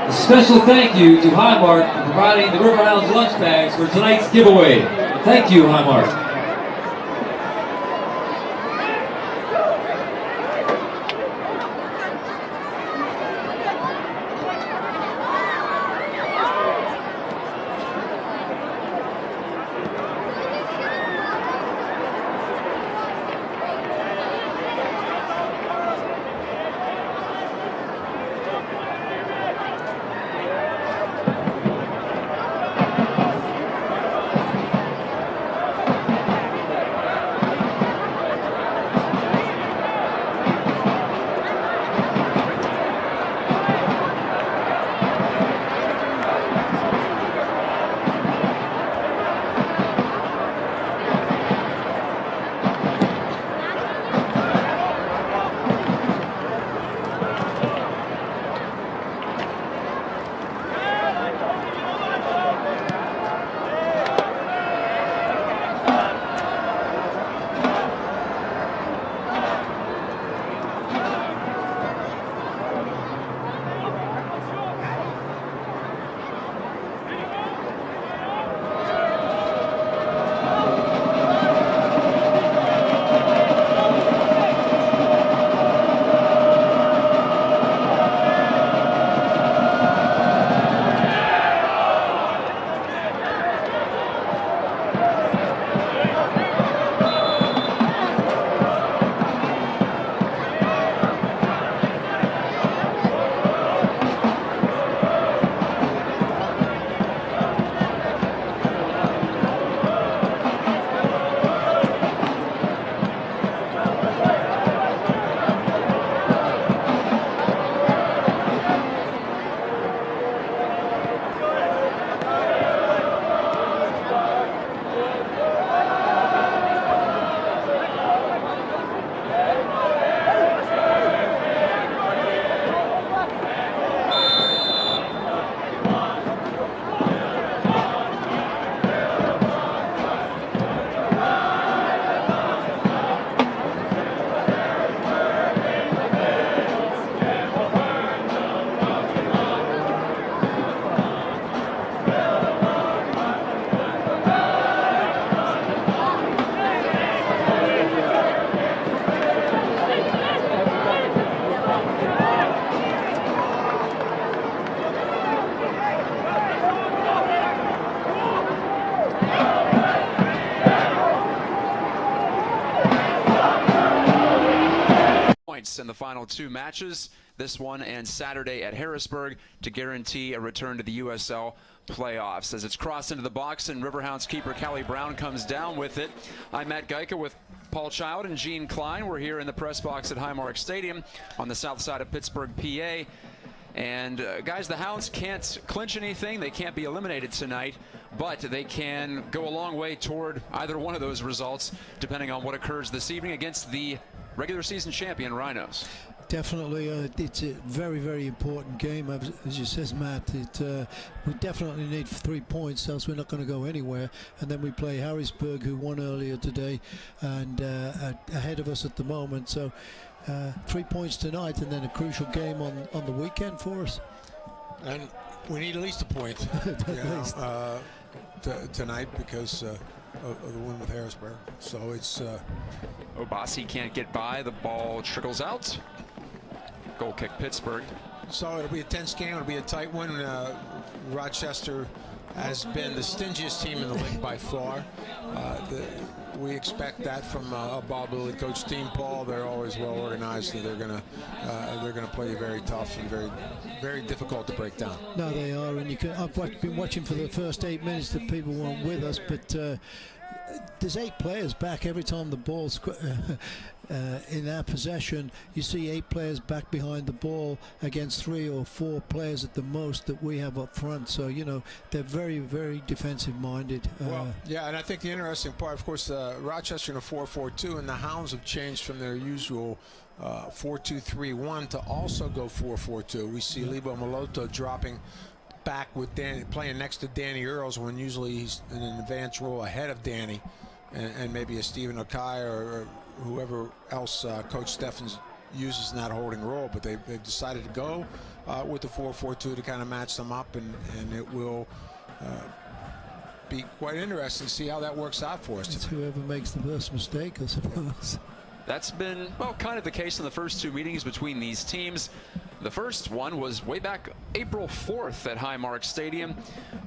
A special thank you to Highmark for providing the River Islands lunch bags for tonight's giveaway. Thank you, Highmark. the final 2 matches, this one and Saturday at Harrisburg, to guarantee a return to the USL playoffs. As it's crossed into the box and Riverhounds keeper Callie Brown comes down with it. I'm Matt Geica with Paul Child and Gene Klein. We're here in the press box at Highmark Stadium on the south side of Pittsburgh, PA. And guys, the Hounds can't clinch anything. They can't be eliminated tonight, but they can go a long way toward either one of those results, depending on what occurs this evening against the regular season champion Rhinos. Definitely, it's a very, very important game. As you says, Matt, we definitely need 3 points, else we're not going to go anywhere. And then we play Harrisburg, who won earlier today, and ahead of us at the moment. So 3 points tonight, and then a crucial game on the weekend for us. And we need at least a point tonight because of the win with Harrisburg. So it's Obasi can't get by. The ball trickles out. Goal kick Pittsburgh. So it'll be a tense game. It'll be a tight one. Rochester has been the stingiest team in the league by far. We expect that from a Bob Lilly coach team, Paul. They're always well organized, and they're gonna play you very tough and very, very difficult to break down. No, they are, and I've been watching for the first 8 minutes that people weren't with us, but there's 8 players back every time the ball's in our possession. You see 8 players back behind the ball against 3 or 4 players at the most that we have up front. So they're very, very defensive minded. Well, yeah, and I think the interesting part, of course, Rochester in a 4-4-2, and the Hounds have changed from their usual 4-2-3-1 to also go 4-4-2. We see Libo Maloto dropping back with Danny, playing next to Danny Earls, when usually he's in an advanced role ahead of Danny, and maybe a Stephen Okai or whoever else Coach Steffens uses in that holding role. But they've decided to go with the 4-4-2 to kind of match them up, and it will be quite interesting to see how that works out for us. It's whoever makes the first mistake, I suppose. That's been, well, kind of the case in the first 2 meetings between these teams. The first one was way back April 4th at Highmark Stadium,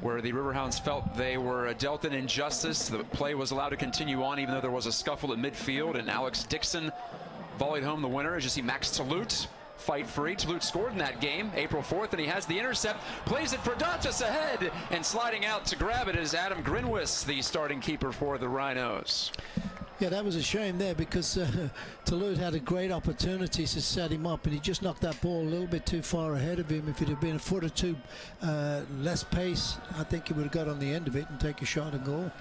where the Riverhounds felt they were dealt an injustice. The play was allowed to continue on even though there was a scuffle at midfield, and Alex Dixon volleyed home the winner. As you see, Max Talute fight free. Talute scored in that game, April 4th, and he has the intercept, plays it for Dantas ahead, and sliding out to grab it is Adam Grinwis, the starting keeper for the Rhinos. Yeah, that was a shame there, because Talute had a great opportunity to set him up, and he just knocked that ball a little bit too far ahead of him. If it had been a foot or two less pace, I think he would have got on the end of it and take a shot and goal.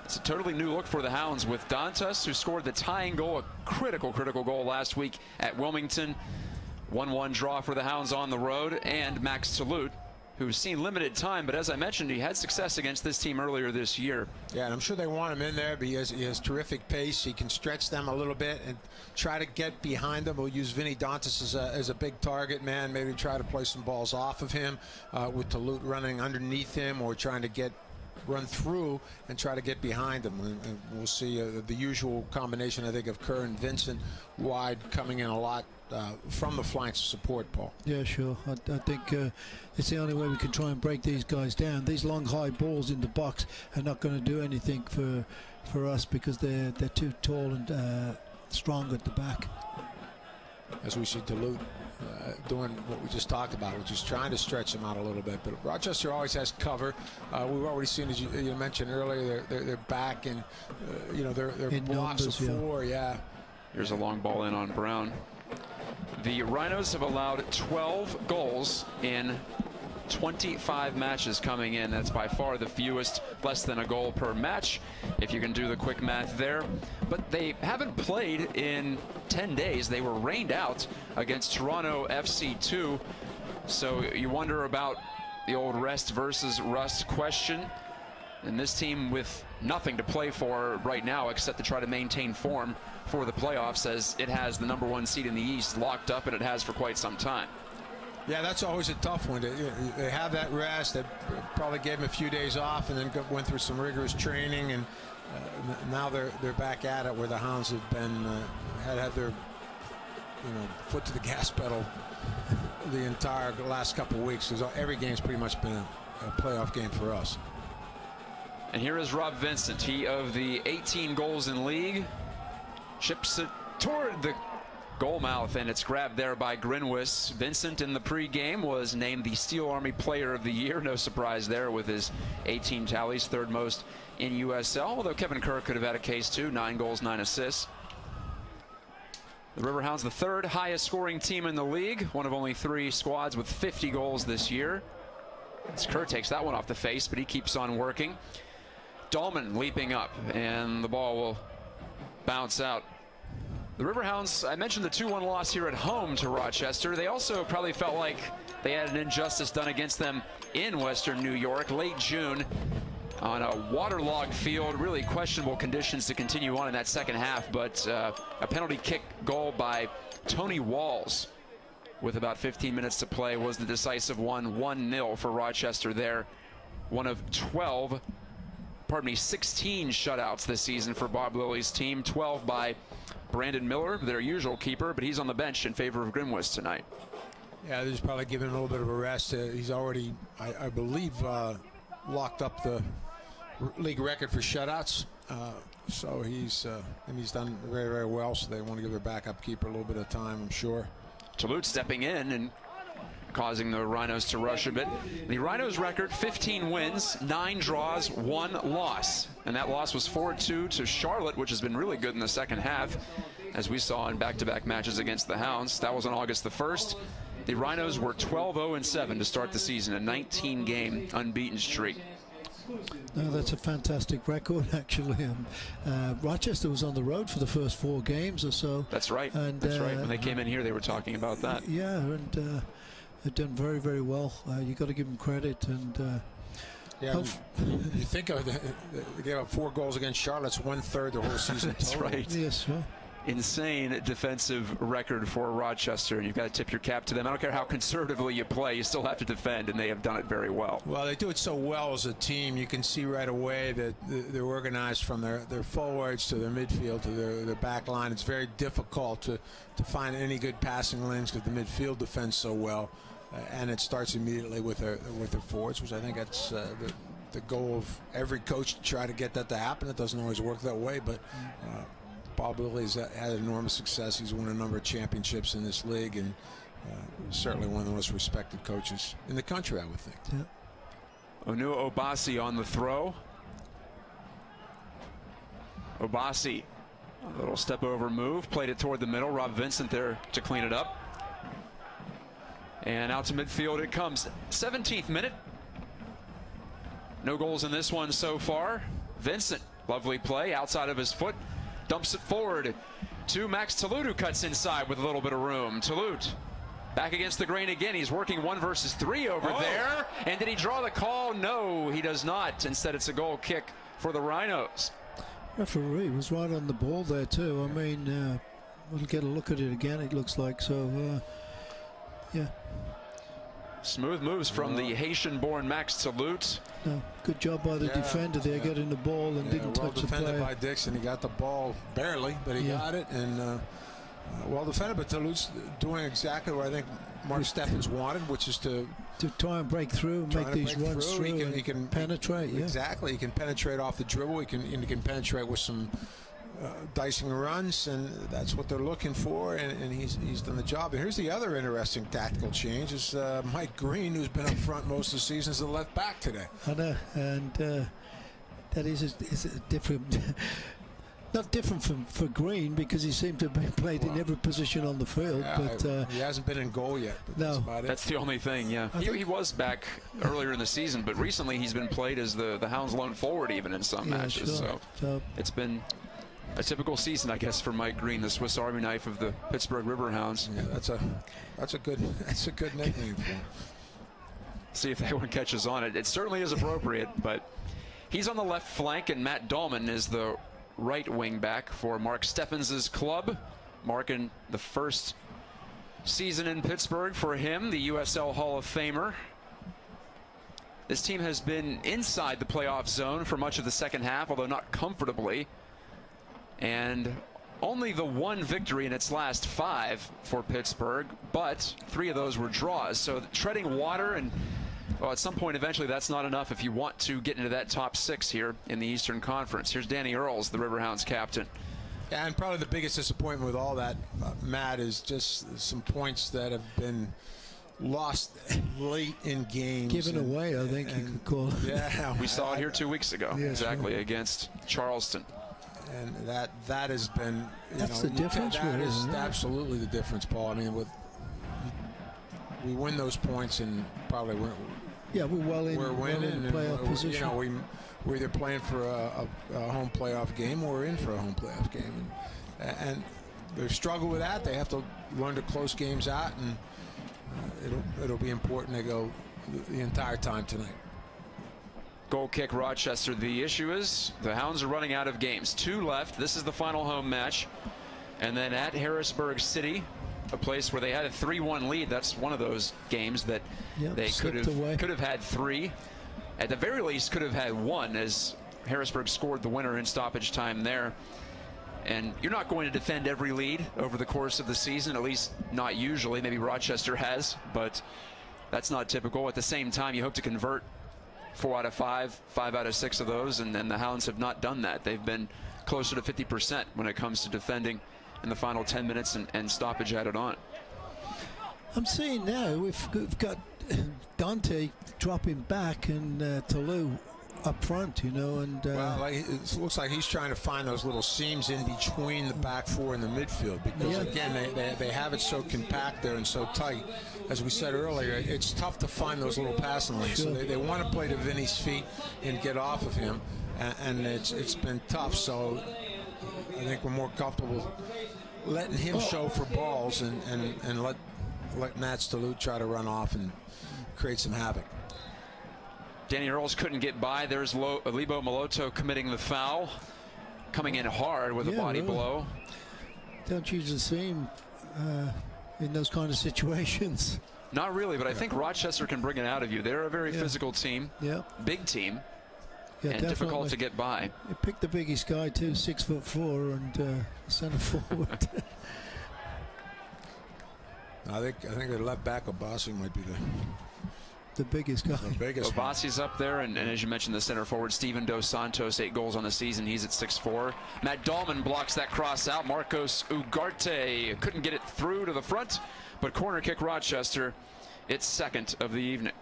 It's a totally new look for the Hounds with Dantas, who scored the tying goal, a critical goal last week at Wilmington. 1-1 draw for the Hounds on the road, and Max Talute, who's seen limited time, but as I mentioned, he had success against this team earlier this year. Yeah, and I'm sure they want him in there because he has terrific pace. He can stretch them a little bit and try to get behind them. We'll use Vinny Dantas as a big target man, maybe try to play some balls off of him with Talute running underneath him, or trying to run through and try to get behind him. And we'll see the usual combination, I think, of Kerr and Vincent wide, coming in a lot from the flanks to support, Paul. Yeah, sure. I think it's the only way we can try and break these guys down. These long, high balls in the box are not going to do anything for us, because they're too tall and strong at the back. As we see Duluth doing what we just talked about, which is trying to stretch them out a little bit. But Rochester always has cover. We've already seen, as you mentioned earlier, they're back, and their blocks of 4. Yeah. Here's a long ball in on Brown. The Rhinos have allowed 12 goals in 25 matches coming in. That's by far the fewest, less than a goal per match, if you can do the quick math there. But they haven't played in 10 days. They were rained out against Toronto FC2. So you wonder about the old rest versus rust question. And this team with nothing to play for right now except to try to maintain form for the playoffs, as it has the #1 seed in the East locked up, and it has for quite some time. Yeah, that's always a tough one. They have that rest. They probably gave them a few days off, and then went through some rigorous training, and now they're back at it, where the Hounds have been had their foot to the gas pedal the entire last couple of weeks. Because every game's pretty much been a playoff game for us. And here is Rob Vincent. He, of the 18 goals in league, chips it toward the goal mouth, and it's grabbed there by Grinwis. Vincent in the pregame was named the Steel Army Player of the Year. No surprise there with his 18 tallies, third most in USL, although Kevin Kerr could have had a case too. 9 goals, 9 assists. The Riverhounds, the third highest scoring team in the league, one of only 3 squads with 50 goals this year. As Kerr takes that one off the face, but he keeps on working. Dahlman leaping up, and the ball will bounce out. The Riverhounds, I mentioned the 2-1 loss here at home to Rochester. They also probably felt like they had an injustice done against them in Western New York, late June, on a waterlogged field. Really questionable conditions to continue on in that second half, but a penalty kick goal by Tony Walls with about 15 minutes to play was the decisive one. 1-0 for Rochester there. One of 16 shutouts this season for Bob Lilly's team. 12 by Brandon Miller, their usual keeper, but he's on the bench in favor of Grinwis tonight. Yeah, they're just probably giving him a little bit of a rest. He's already, I believe, locked up the league record for shutouts. So he's done very, very well. So they want to give their backup keeper a little bit of time, I'm sure. Toulouse stepping in and causing the Rhinos to rush a bit. The Rhinos record, 15 wins, 9 draws, 1 loss. And that loss was 4-2 to Charlotte, which has been really good in the second half, as we saw in back-to-back matches against the Hounds. That was on August the 1st. The Rhinos were 12-0-7 to start the season, a 19-game unbeaten streak. No, that's a fantastic record, actually. Rochester was on the road for the first 4 games or so. That's right. And, that's right. When they came in here, they were talking about that. Yeah, and they've done very, very well. You got to give them credit. And yeah, you think of they gave up 4 goals against Charlotte. It's 1/3 the whole season. That's total. Yes, right. sir. Insane defensive record for Rochester, and you've got to tip your cap to them. I don't care how conservatively you play, you still have to defend, and they have done it very well. Well, they do it so well as a team. You can see right away that they're organized from their forwards to their midfield to their back line. It's very difficult to find any good passing lanes because the midfield defends so well, and it starts immediately with their forwards, which I think that's the goal of every coach, to try to get that to happen. It doesn't always work that way, but Bob Lilly's had enormous success. He's won a number of championships in this league, and certainly one of the most respected coaches in the country, I would think. Yeah. Onua Obasi on the throw. Obasi, a little step over move, played it toward the middle. Rob Vincent there to clean it up. And out to midfield it comes. 17th minute. No goals in this one so far. Vincent, lovely play outside of his foot. Dumps it forward to Max Touloute, who cuts inside with a little bit of room. Touloute back against the grain again. He's working 1 versus 3 over there. And did he draw the call? No, he does not. Instead, it's a goal kick for the Rhinos. Referee was right on the ball there too. I mean, we'll get a look at it again, it looks like. So, yeah. Smooth moves from the Haitian-born Max Touloute. No, good job by the defender there, getting the ball and didn't touch the player. Well defended by Dixon. He got the ball barely, but he got it. And well defended, but Touloute's doing exactly what I think Mark Steffens wanted, which is to try and break through and make these runs through. He can penetrate. Exactly. He can penetrate off the dribble. He can penetrate with some dicing runs, and that's what they're looking for, and he's done the job. And here's the other interesting tactical change: is Mike Green, who's been up front most of the season, is the left back today. I know, and that is a different. Not different for Green, because he seemed to have played in every position on the field, but he hasn't been in goal yet. But no, that's about it. That's the only thing. Yeah, he was back earlier in the season, but recently he's been played as the Hounds' lone forward even in some matches. Sure. So it's been a typical season, I guess, for Mike Green, the Swiss Army knife of the Pittsburgh Riverhounds. Yeah, that's a good nickname for him. See if anyone catches on it. It certainly is appropriate, but he's on the left flank, and Matt Dahlman is the right wing back for Mark Steffens' club. Marking the first season in Pittsburgh for him, the USL Hall of Famer. This team has been inside the playoff zone for much of the second half, although not comfortably. And only the 1 victory in its last 5 for Pittsburgh, but 3 of those were draws. So treading water, and well, at some point eventually that's not enough if you want to get into that top 6 here in the Eastern Conference. Here's Danny Earls, the Riverhounds captain. Yeah, and probably the biggest disappointment with all that, Matt, is just some points that have been lost late in games. Given away, I think you could call it. Yeah. We saw it here 2 weeks ago, Yeah, exactly, against Charleston. And that has been, That's the difference, that really, is isn't it? absolutely the difference, Paul. I mean, we win those points and probably we're winning and playoff position. we're either playing for a home playoff game or we're in for a home playoff game, and they struggle with that. They have to learn to close games out, and it'll be important to go the entire time tonight. Goal kick, Rochester. The issue is the Hounds are running out of games. 2 left. This is the final home match. And then at Harrisburg City, a place where they had a 3-1 lead. That's one of those games that they could have had 3. At the very least, could have had 1, as Harrisburg scored the winner in stoppage time there. And you're not going to defend every lead over the course of the season, at least not usually. Maybe Rochester has, but that's not typical. At the same time, you hope to convert 4 out of 5, 5 out of 6 of those, and the Hounds have not done that. They've been closer to 50% when it comes to defending in the final 10 minutes and stoppage added on. I'm seeing now we've got Dante dropping back and Toulouse up front, and well, it looks like he's trying to find those little seams in between the back 4 and the midfield, because again they have it so compact there and so tight. As we said earlier, it's tough to find those little passing lanes. So they want to play to Vinny's feet and get off of him, and it's been tough. So I think we're more comfortable letting him show for balls and let Nats Toulouse try to run off and create some havoc. Danny Earls couldn't get by. There's Libo Maloto committing the foul, coming in hard with a body blow. Don't usually see him in those kind of situations. Not really, but I think Rochester can bring it out of you. They're a very physical team, big team, and difficult to get by. He picked the biggest guy too, 6'4", and center forward. I think the left back of Bossing might be the biggest guy. The biggest. Obasi's up there, and as you mentioned, the center forward, Steven Dos Santos, 8 goals on the season. He's at 6'4". Matt Dahlman blocks that cross out. Marcos Ugarte couldn't get it through to the front, but corner kick Rochester. It's second of the evening.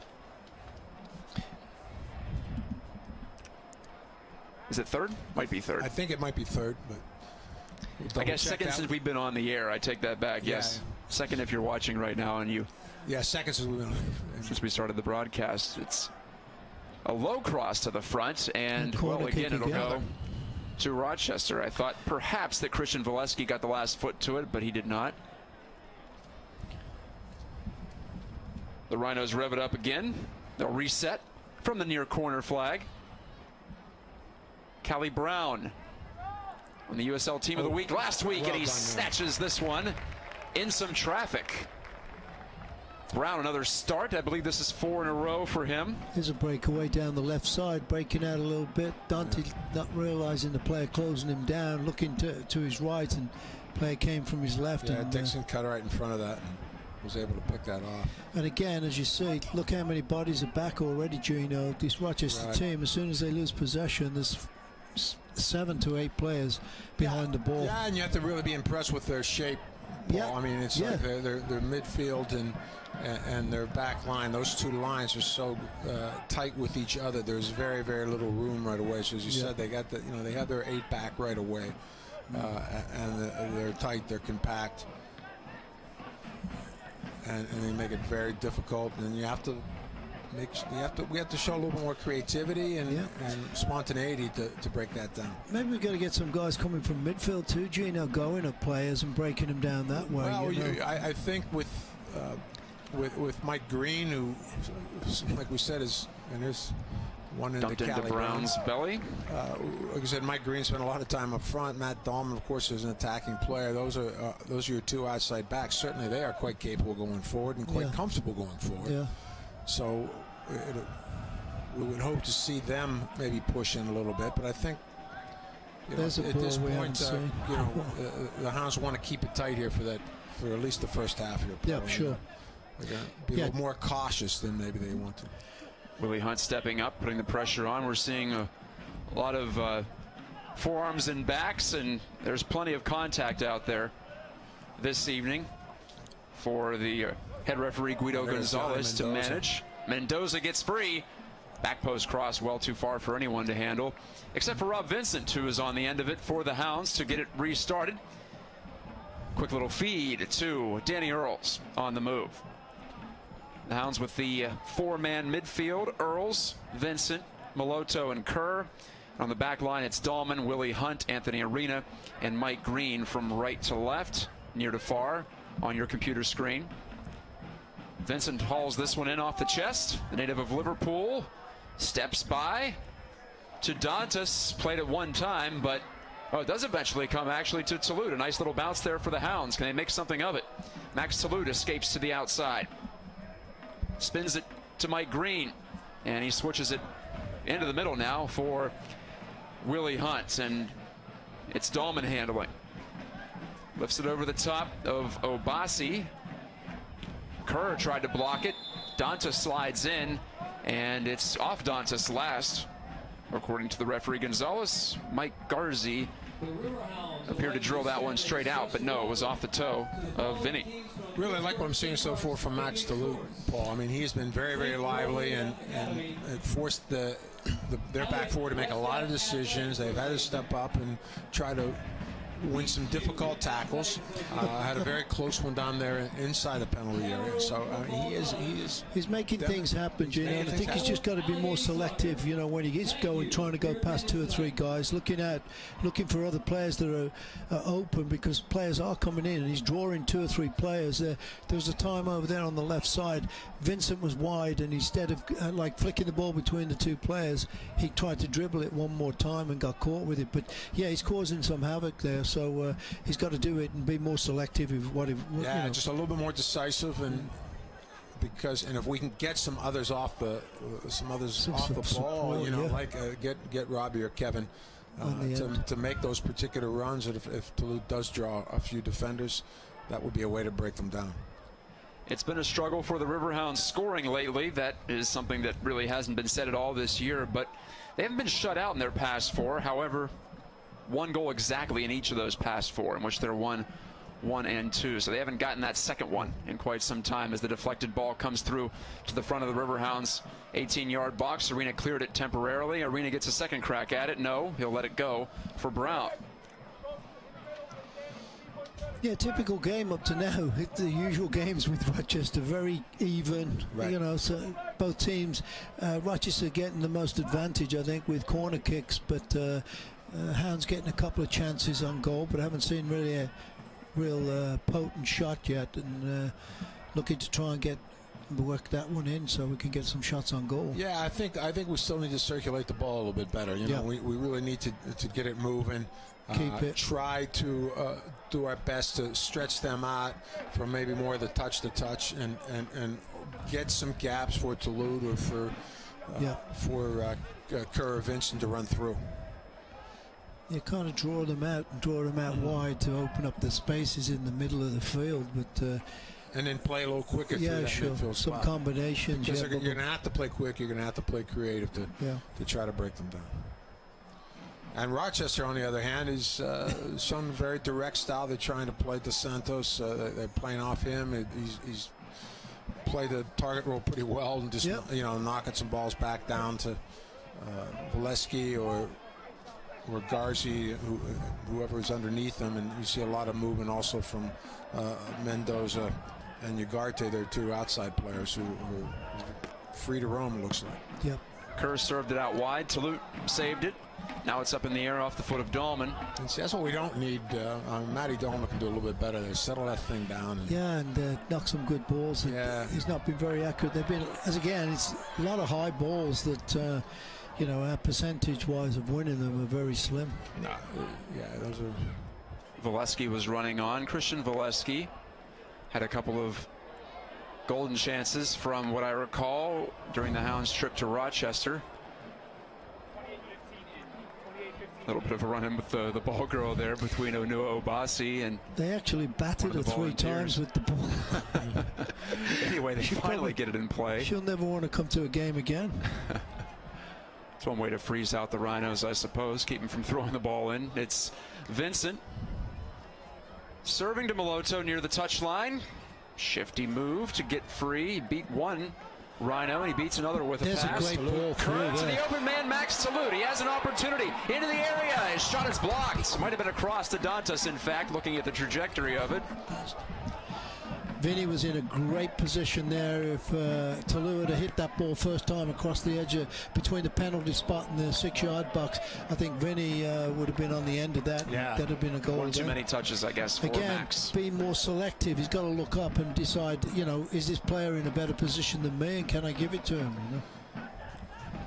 Is it third? Might be third. I think it might be third, but I guess second since we've been on the air. I take that back. Yes, second if you're watching right now, and you. Yeah, second since we started the broadcast. It's a low cross to the front, and well, again, it'll go to Rochester. I thought perhaps that Christian Volesky got the last foot to it, but he did not. The Rhinos rev it up again. They'll reset from the near corner flag. Callie Brown on the USL Team of the Week last week, and he snatches this one in some traffic. Brown, another start. I believe this is 4 in a row for him. There's a breakaway down the left side, breaking out a little bit. Dante not realizing the player closing him down, looking to his right, and player came from his left. Yeah, and Dixon cut right in front of that and was able to pick that off. And again, as you see, look how many bodies are back already, Gino. This Rochester team, as soon as they lose possession, there's 7 to 8 players behind the ball. Yeah, and you have to really be impressed with their shape, Paul. I mean, it's like their midfield and their back line. Those 2 lines are so tight with each other. There's very, very little room right away. So as you said, they got they have their 8 back right away, and they're tight. They're compact, and they make it very difficult. And you have to. We have to show a little more creativity and spontaneity to break that down. Maybe we've got to get some guys coming from midfield too, Gino, going at players and breaking them down that way. Well, I think with Mike Green, who, like we said, is one dumped into Brown's belly. Like I said, Mike Green spent a lot of time up front. Matt Dahlman, of course, is an attacking player. Those are your 2 outside backs. Certainly, they are quite capable going forward and quite comfortable going forward. Yeah. So we would hope to see them maybe push in a little bit, but I think at this point, the Hounds want to keep it tight here for at least the first half here. Yeah, sure. They're going to be a little more cautious than maybe they want to. Willie Hunt stepping up, putting the pressure on. We're seeing a lot of forearms and backs, and there's plenty of contact out there this evening for the head referee Guido Gonzalez to manage. Mendoza gets free. Back post cross well too far for anyone to handle, except for Rob Vincent, who is on the end of it for the Hounds to get it restarted. Quick little feed to Danny Earls on the move. The Hounds with the four-man midfield: Earls, Vincent, Maloto, and Kerr. On the back line, it's Dahlman, Willie Hunt, Anthony Arena, and Mike Green from right to left, near to far on your computer screen. Vincent hauls this one in off the chest. The native of Liverpool steps by to Dantas. Played it one time, but it does eventually come actually to Toulouse. A nice little bounce there for the Hounds. Can they make something of it? Max Toulouse escapes to the outside. Spins it to Mike Green, and he switches it into the middle now for Willie Hunt, and it's Dahlman handling. Lifts it over the top of Obasi. Kerr tried to block it. Dantas slides in, and it's off Dantas last. According to the referee Gonzalez, Mike Garzi appeared to drill that one straight out, but no, it was off the toe of Vinny. Really like what I'm seeing so far from Max Toulouse, Paul. I mean, he's been very, very lively and forced their back four to make a lot of decisions. They've had to step up and try to win some difficult tackles. Had a very close one down there inside the penalty area. So he's making things happen, Gino. And I think he's just got to be more selective. You know, when he is trying to go past two or three guys, looking for other players that are open, because players are coming in, and he's drawing two or three players. There was a time over there on the left side. Vincent was wide, and instead of like flicking the ball between the two players, he tried to dribble it one more time and got caught with it. But yeah, he's causing some havoc there. So he's got to do it and be more selective of what he. Yeah, just a little bit more decisive, and if we can get some others off the ball, like get Robbie or Kevin to make those particular runs. And if Toulouse does draw a few defenders, that would be a way to break them down. It's been a struggle for the Riverhounds scoring lately. That is something that really hasn't been said at all this year, but they haven't been shut out in their past four. However, one goal exactly in each of those past four, in which they're 1-1 and 2. So they haven't gotten that second one in quite some time, as the deflected ball comes through to the front of the Riverhounds 18-yard box. Arena cleared it temporarily. Arena gets a second crack at it. No, he'll let it go for Brown. Yeah, typical game up to now. The usual games with Rochester, very even. Right. You know, so both teams, Rochester getting the most advantage, I think, with corner kicks, but Hounds getting a couple of chances on goal, but haven't seen really a real potent shot yet, and looking to try and work that one in so we can get some shots on goal. Yeah, I think we still need to circulate the ball a little bit better. You know, we really need to get it moving. Keep it. Try to do our best to stretch them out from maybe more of the touch to touch, and get some gaps for Toulouse or for Kerr or Vincent to run through. You kind of draw them out wide to open up the spaces in the middle of the field, but and then play a little quicker through that midfield some spot. Combinations. Because you're going to have to play quick. You're going to have to play creative to try to break them down. And Rochester, on the other hand, is shown a very direct style. They're trying to play Dos Santos. They're playing off him. He's played the target role pretty well, and just knocking some balls back down to Volesky or Garzi, whoever is underneath them. And you see a lot of movement also from Mendoza and Ugarte. They're two outside players who are free to roam, it looks like. Yep. Kerr served it out wide. Toulouse saved it. Now it's up in the air off the foot of Dahlman. And see, that's what we don't need. Matty Dahlman can do a little bit better there. Settle that thing down. And knock some good balls. He's not been very accurate. They've been, it's a lot of high balls that, our percentage-wise of winning them are very slim. Those are. Volesky was running on. Christian Volesky had a couple of golden chances from what I recall during the Hounds' trip to Rochester. A little bit of a run-in with the ball girl there between Onua Obasi and. They actually batted her 3 times with the ball. Anyway, they finally get it in play. She'll never want to come to a game again. It's one way to freeze out the Rhinos, I suppose, keep them from throwing the ball in. It's Vincent serving to Moloto near the touchline. Shifty move to get free. He beat one Rhino, and he beats another with a There's pass. a great ball through Current to there. the open man, Max Talute. He has an opportunity into the area. His shot is blocked. Might have been across to Dantas, in fact, looking at the trajectory of it. Vinny was in a great position there. If Talua had hit that ball first time across the edge between the penalty spot and the 6-yard box, I think Vinny would have been on the end of that. Yeah. That'd have been a goal. One too many touches, I guess, for Again, Max. be more selective. He's got to look up and decide, you know, is this player in a better position than me, and can I give it to him, you know?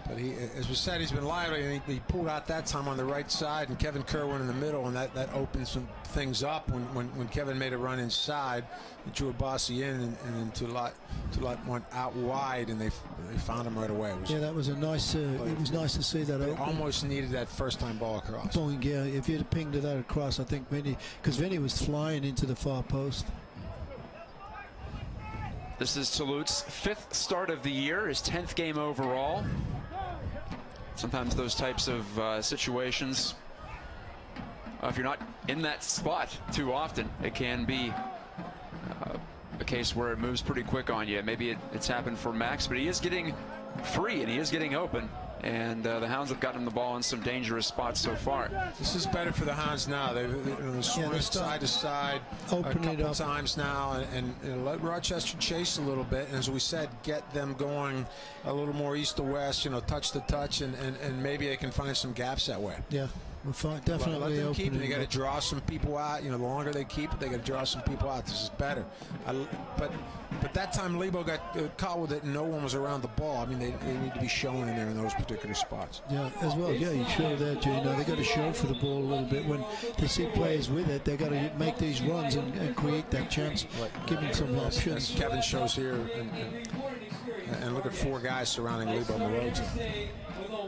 But he, as we said, he's been lively, and he pulled out that time on the right side, and Kevin Kerr went in the middle, and that opened some things up when Kevin made a run inside. He drew a bossy in, and then Tulot went out wide, and they found him right away. Yeah, that was a nice. It was nice to see that. They almost needed that first-time ball across. Boing, yeah. If you'd have pinged that across, I think Vinny, because Vinny was flying into the far post. This is Talute's 5th start of the year, his 10th game overall. Sometimes those types of situations, if you're not in that spot too often, it can be a case where it moves pretty quick on you. Maybe it's happened for Max, but he is getting free and he is getting open. And the Hounds have gotten him the ball in some dangerous spots so far. This is better for the Hounds now. They've swung side to side a couple times now, and let Rochester chase a little bit. And as we said, get them going a little more east to west. You know, touch to touch, and maybe they can find some gaps that way. Yeah, we'll definitely let them keep it. They got to up. draw some people out. You know, the longer they keep it, they got to draw some people out. This is better. But that time Lebo got caught with it, and no one was around the ball. I mean, they need to be showing in there in those particular spots. Yeah, as well. Yeah, you show that, Gino. They got to show for the ball a little bit. When they see players with it, they got to make these runs and create that chance. Give them some options. As Kevin shows here, and look at 4 guys surrounding Lebo Moloto.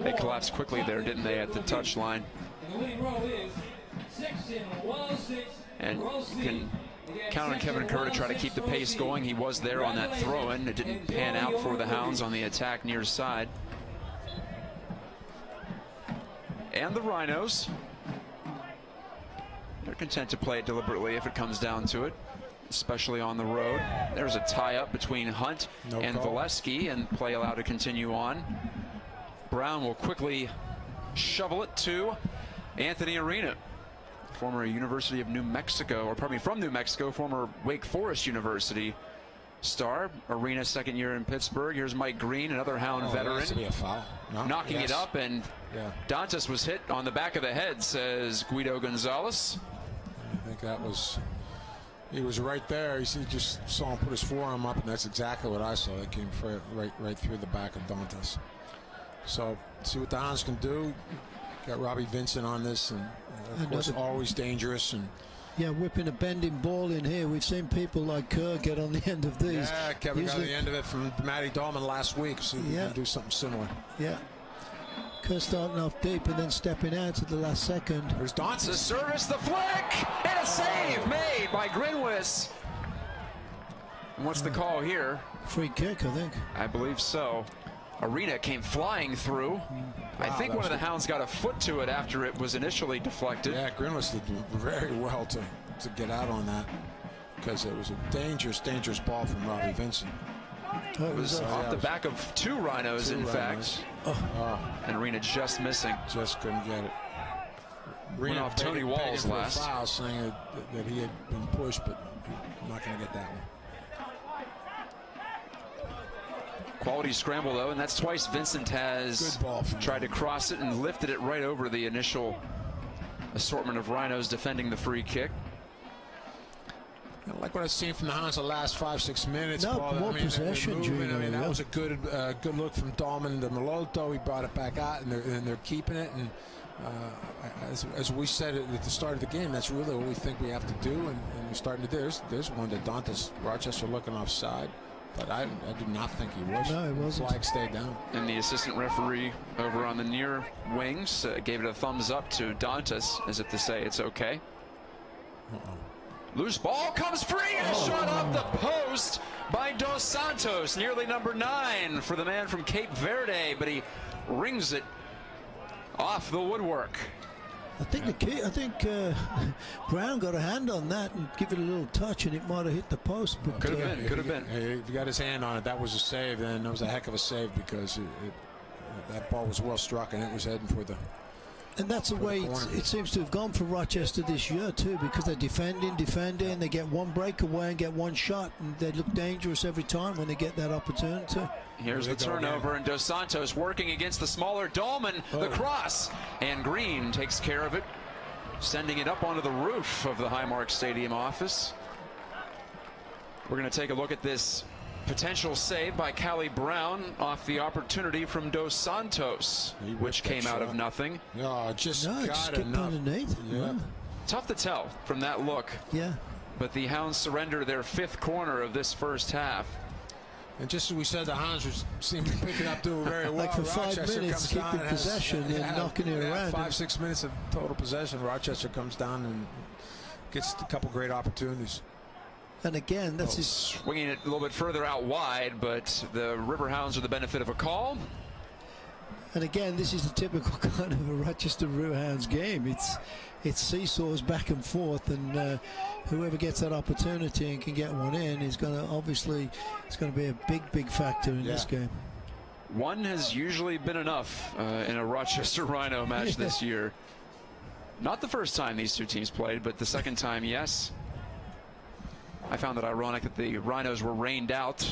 They collapsed quickly there, didn't they, at the touch line? And you can count on Kevin Kerr to try to keep the pace going. He was there on that throw-in. It didn't pan out for the Hounds on the attack near side. And the Rhinos, they're content to play it deliberately if it comes down to it, especially on the road. There's a tie-up between Hunt and Volesky, and play allowed to continue on. Brown will quickly shovel it to Anthony Arena, former University of New Mexico, or pardon me, from New Mexico, former Wake Forest University star. Arena, 2nd year in Pittsburgh. Here's Mike Green, another Hound veteran. That should be a foul. No? Knocking it up, and Dantas was hit on the back of the head, says Guido Gonzalez. I think that was, he was right there. He just saw him put his forearm up, and that's exactly what I saw. It came right through the back of Dantas. So see what the Hounds can do. Got Robbie Vincent on this, and of course always dangerous. And yeah, whipping a bending ball in here. We've seen people like Kerr get on the end of these. Yeah, Kevin got the end of it from Matty Dahlman last week, so he can do something similar. Yeah. Kerr starting off deep and then stepping out at the last second. There's Dantas. The service, the flick, and a save made by Grinwis. And what's the call here? Free kick, I think. I believe so. Arena came flying through. Wow, I think one of the Hounds got a foot to it after it was initially deflected. Yeah, Grinwis did very well to get out on that, because it was a dangerous ball from Robbie Vincent. It was off the back of 2 Rhinos, in fact. And Arena just missing. Just couldn't get it. Went off Tony Walls last. Foul, saying that he had been pushed, but not going to get that one. Quality scramble, though, and that's twice Vincent has tried to cross it and lifted it right over the initial assortment of Rhinos defending the free kick. I like what I've seen from the Hounds the last 5-6 minutes. More possession, Junior. I mean, that was a good look from Dahlman to Moloto. He brought it back out, and they're keeping it. And as we said at the start of the game, that's really what we think we have to do, and we're starting to do. There's one that Dantas, Rochester looking offside. But I do not think he was. No, it wasn't. Flag stayed down. And the assistant referee over on the near wings gave it a thumbs up to Dantas, as if to say it's okay. Loose ball comes free and shot off the post by Dos Santos, nearly number 9 for the man from Cape Verde, but he rings it off the woodwork. I think Brown got a hand on that and give it a little touch, and it might have hit the post. But Could have been. If he got his hand on it, that was a save, and it was a heck of a save because that ball was well struck and it was heading for the. And that's the way it seems to have gone for Rochester this year too, because they're defending, they get one breakaway and get one shot, and they look dangerous every time when they get that opportunity. Here's the turnover, and Dos Santos working against the smaller Dahlman. The cross, and Green takes care of it, sending it up onto the roof of the Highmark Stadium office. We're going to take a look at this potential save by Callie Brown off the opportunity from Dos Santos, which came out of nothing. No, just got getting enough. underneath. Yeah. Tough to tell from that look. Yeah. But the Hounds surrender their 5th corner of this first half. And just as we said, the Hounds seem to be picking up doing very well. Like for 5 Rochester minutes, comes down keeping possession and knocking it around. 5-6 minutes of total possession. Rochester comes down and gets a couple great opportunities. And again, that's his Swinging it a little bit further out wide, but the Riverhounds are the benefit of a call. And again, this is the typical kind of a Rochester Riverhounds game. It's seesaws back and forth, and whoever gets that opportunity and can get one in is going to obviously it's going to be a big factor in this game. One has usually been enough in a Rochester Rhino match this year. Not the first time these two teams played, but the second time, yes. I found it ironic that the Rhinos were rained out,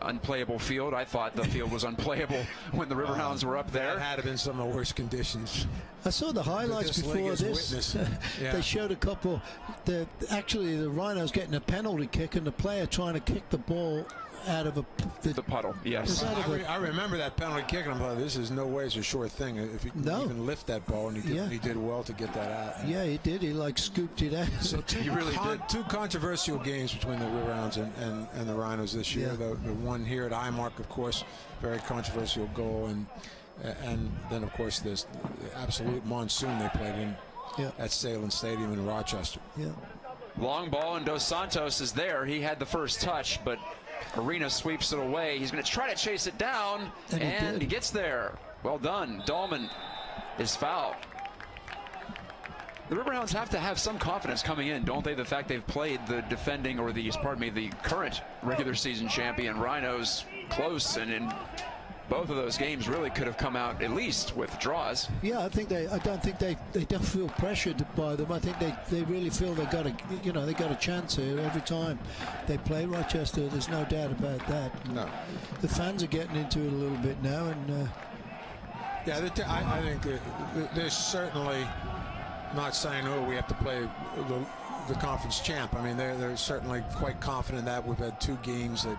unplayable field. I thought the field was unplayable when the Riverhounds were up there. That had been some of the worst conditions. I saw the highlights before this. They showed a couple. Actually, the Rhinos getting a penalty kick, and the player trying to kick the ball out of the puddle. Yes, I remember that penalty kick, and I'm like, this is no way it's a short thing. If he can even lift that ball, and he did well to get that out. Yeah, he did. He like scooped it out. So two controversial games between the Riverhounds and the Rhinos this year. The one here at Highmark, of course, very controversial goal, and then of course this absolute monsoon they played in at Salem Stadium in Rochester. Yeah. Long ball, and Dos Santos is there. He had the first touch, but Arena sweeps it away. He's going to try to chase it down, and he gets there. Well done. Dahlman is fouled. The Riverhounds have to have some confidence coming in, don't they? The fact they've played the defending, or the current regular season champion Rhinos close, and in both of those games really could have come out at least with draws. Yeah, I don't think they don't feel pressured by them. I think they really feel they got a chance here every time they play Rochester. There's no doubt about that. No. The fans are getting into it a little bit now, and I think they're certainly not saying, oh, we have to play the conference champ. I mean, they're certainly quite confident that we've had 2 games that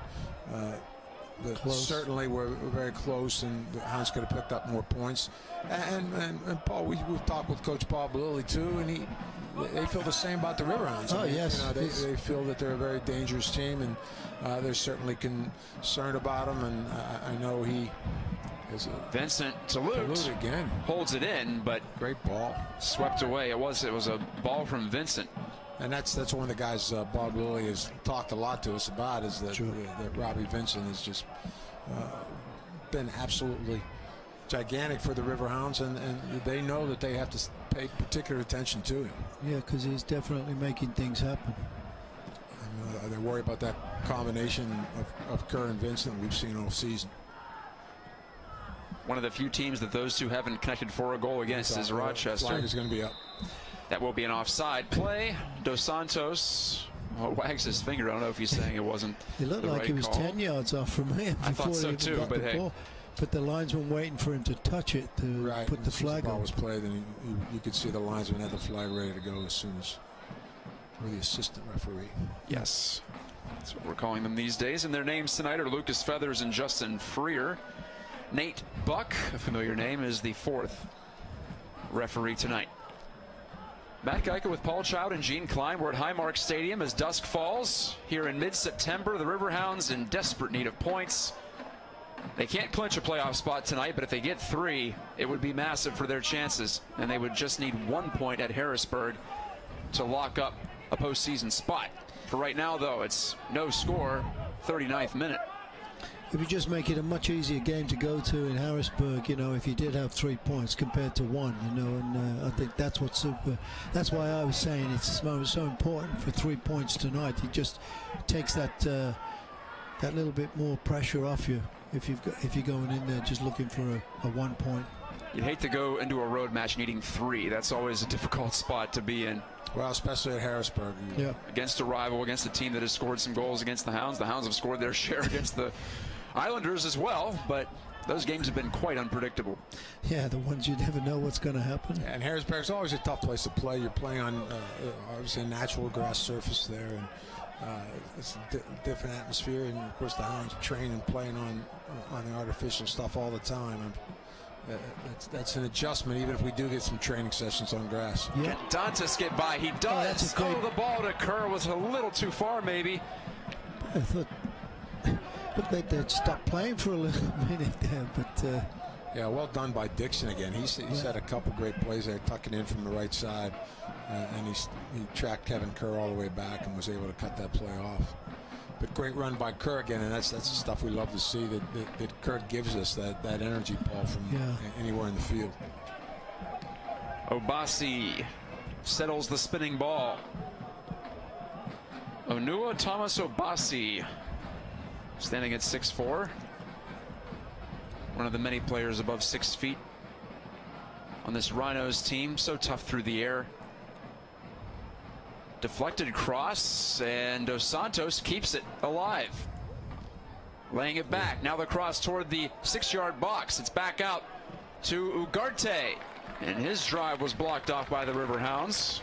certainly were very close, and the Hounds could have picked up more points. And Paul, we've talked with Coach Bob Lilly too, and they feel the same about the Riverhounds. Oh, yes. They feel that they're a very dangerous team, and they're certainly concerned about them. And I know he is Vincent Talute again holds it in, but great ball swept away. It was a ball from Vincent. And that's one of the guys Bob Lilly has talked a lot to us about, is that Robbie Vincent has just been absolutely gigantic for the Riverhounds, and they know that they have to pay particular attention to him. Yeah, because he's definitely making things happen. And, they worry about that combination of Kerr and Vincent we've seen all season. One of the few teams that those two haven't connected for a goal against is Rochester. Flag is going to be up. That will be an offside play. Dos Santos wags his finger. I don't know if he's saying it wasn't. He looked like he was 10 yards off from him I thought so too, but hey. Ball. But the linesman waiting for him to touch it to put the flag on. The ball was played, and you could see the linesman had the flag ready to go as soon as, or the assistant referee. Yes, that's what we're calling them these days. And their names tonight are Lucas Feathers and Justin Freer. Nate Buck, a familiar name, is the 4th referee tonight. Matt Geico with Paul Child and Gene Klein. We're at Highmark Stadium as dusk falls. Here in mid-September, the Riverhounds in desperate need of points. They can't clinch a playoff spot tonight, but if they get 3, it would be massive for their chances. And they would just need 1 point at Harrisburg to lock up a postseason spot. For right now, though, it's no score, 39th minute. It would just make it a much easier game to go to in Harrisburg, you know, if you did have 3 points compared to 1, you know, and I think that's that's why I was saying it's so important for 3 points tonight. It just takes that that little bit more pressure off you if you're going in there just looking for a 1 point. You'd hate to go into a road match needing 3. That's always a difficult spot to be in. Well, especially at Harrisburg. Yeah. Against a rival, against a team that has scored some goals against the Hounds. The Hounds have scored their share against the Islanders as well, but those games have been quite unpredictable. Yeah, the ones you never know what's going to happen. Yeah, and Harrisburg's always a tough place to play. You're playing on obviously a natural grass surface there, and it's a different atmosphere. And of course, the Hounds train and playing on the artificial stuff all the time. That's an adjustment, even if we do get some training sessions on grass. Yeah. Can Dantas get by? He does. Oh, the ball to Kerr was a little too far, maybe. I thought looked like they'd stop playing for a little minute there, but yeah, well done by Dixon again. He's had a couple great plays there, tucking in from the right side, and he tracked Kevin Kerr all the way back and was able to cut that play off. But great run by Kerr again, and that's the stuff we love to see, that Kerr gives us that energy, Paul, from anywhere in the field. Obasi settles the spinning ball. Onua Thomas Obasi, standing at 6'4", one of the many players above 6 feet on this Rhinos team. So tough through the air. Deflected cross, and Dos Santos keeps it alive. Laying it back. Now the cross toward the 6-yard box. It's back out to Ugarte, and his drive was blocked off by the Riverhounds.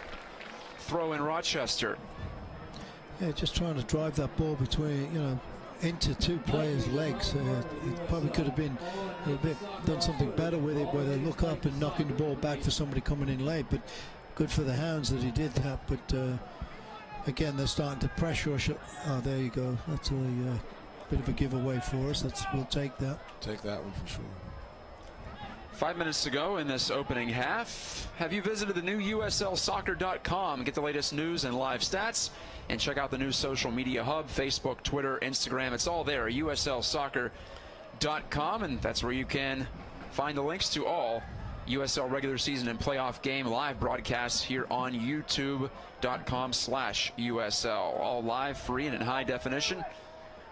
Throw in Rochester. yeah, just trying to drive that ball between, you know, into 2 players' legs. It probably could have been a bit done something better with it, where they look up and knocking the ball back for somebody coming in late. But good for the Hounds that he did that. But again, they're starting to pressure us. Oh, there you go. That's a bit of a giveaway for us. We'll take that. Take that one for sure. 5 minutes to go in this opening half. Have you visited the new USLsoccer.com? Get the latest news and live stats, and check out the new social media hub, Facebook, Twitter, Instagram. It's all there, USLsoccer.com, and that's where you can find the links to all USL regular season and playoff game live broadcasts here on YouTube.com/USL. All live, free, and in high definition.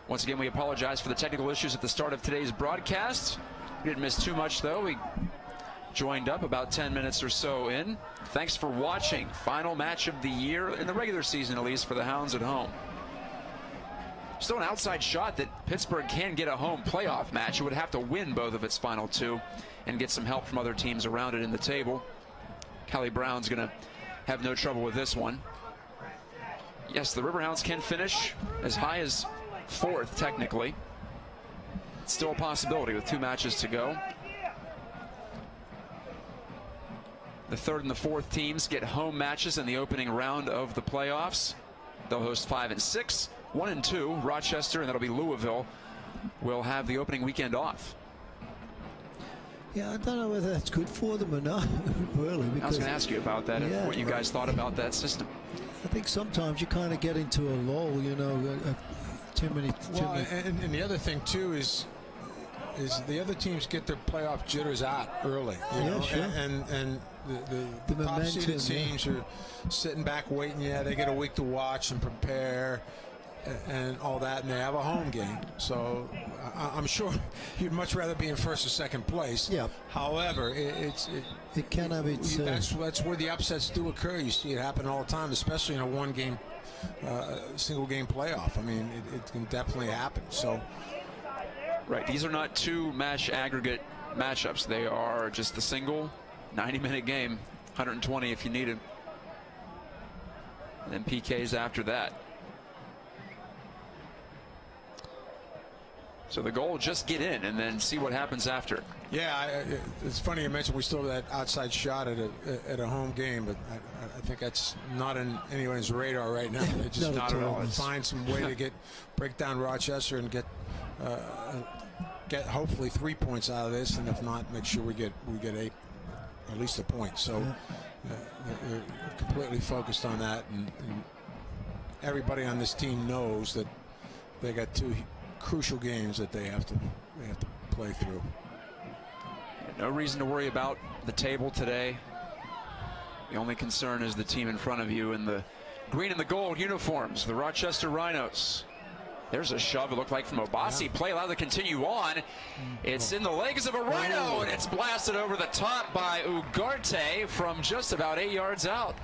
Once again, we apologize for the technical issues at the start of today's broadcast. We didn't miss too much, though. We joined up about 10 minutes or so in. Thanks for watching. Final match of the year, in the regular season at least, for the Hounds at home. Still an outside shot that Pittsburgh can get a home playoff match. It would have to win both of its final 2 and get some help from other teams around it in the table. Kelly Brown's going to have no trouble with this one. Yes, the Riverhounds can finish as high as 4th, technically. It's still a possibility with 2 matches to go. The 3rd and the 4th teams get home matches in the opening round of the playoffs. They'll host 5 and 6. 1 and 2, Rochester, and that'll be Louisville, will have the opening weekend off. Yeah, I don't know whether that's good for them or not, really. I was going to ask you about that, Yeah, what you guys thought about that system. I think sometimes you kind of get into a lull, you know, too many. And the other thing, too, is the other teams get their playoff jitters out early. You know? Sure. And the top seeded teams are sitting back waiting. Yeah, they get a week to watch and prepare and all that, and they have a home game. So I'm sure you'd much rather be in 1st or 2nd place. Yeah. However, it can have its. That's where the upsets do occur. You see it happen all the time, especially in a one-game, single-game playoff. I mean, it can definitely happen. So. Right, these are not 2-match aggregate matchups. They are just the single 90-minute game, 120 if you need it, and then PKs after that. So the goal, just get in and then see what happens after. Yeah, it's funny you mentioned we still have that outside shot at a home game, but I think that's not in anyone's radar right now. They just not at all. Find some way to break down Rochester and get hopefully 3 points out of this, and if not, make sure we get at least a point. So they're completely focused on that, and everybody on this team knows that they got 2 crucial games that they have to play through. No reason to worry about the table today. The only concern is the team in front of you in the green and the gold uniforms, the Rochester Rhinos. There's a shove, it looked like, from Obasi. Play allowed to continue on. It's in the legs of a Rhino, and it's blasted over the top by Ugarte from just about 8 yards out.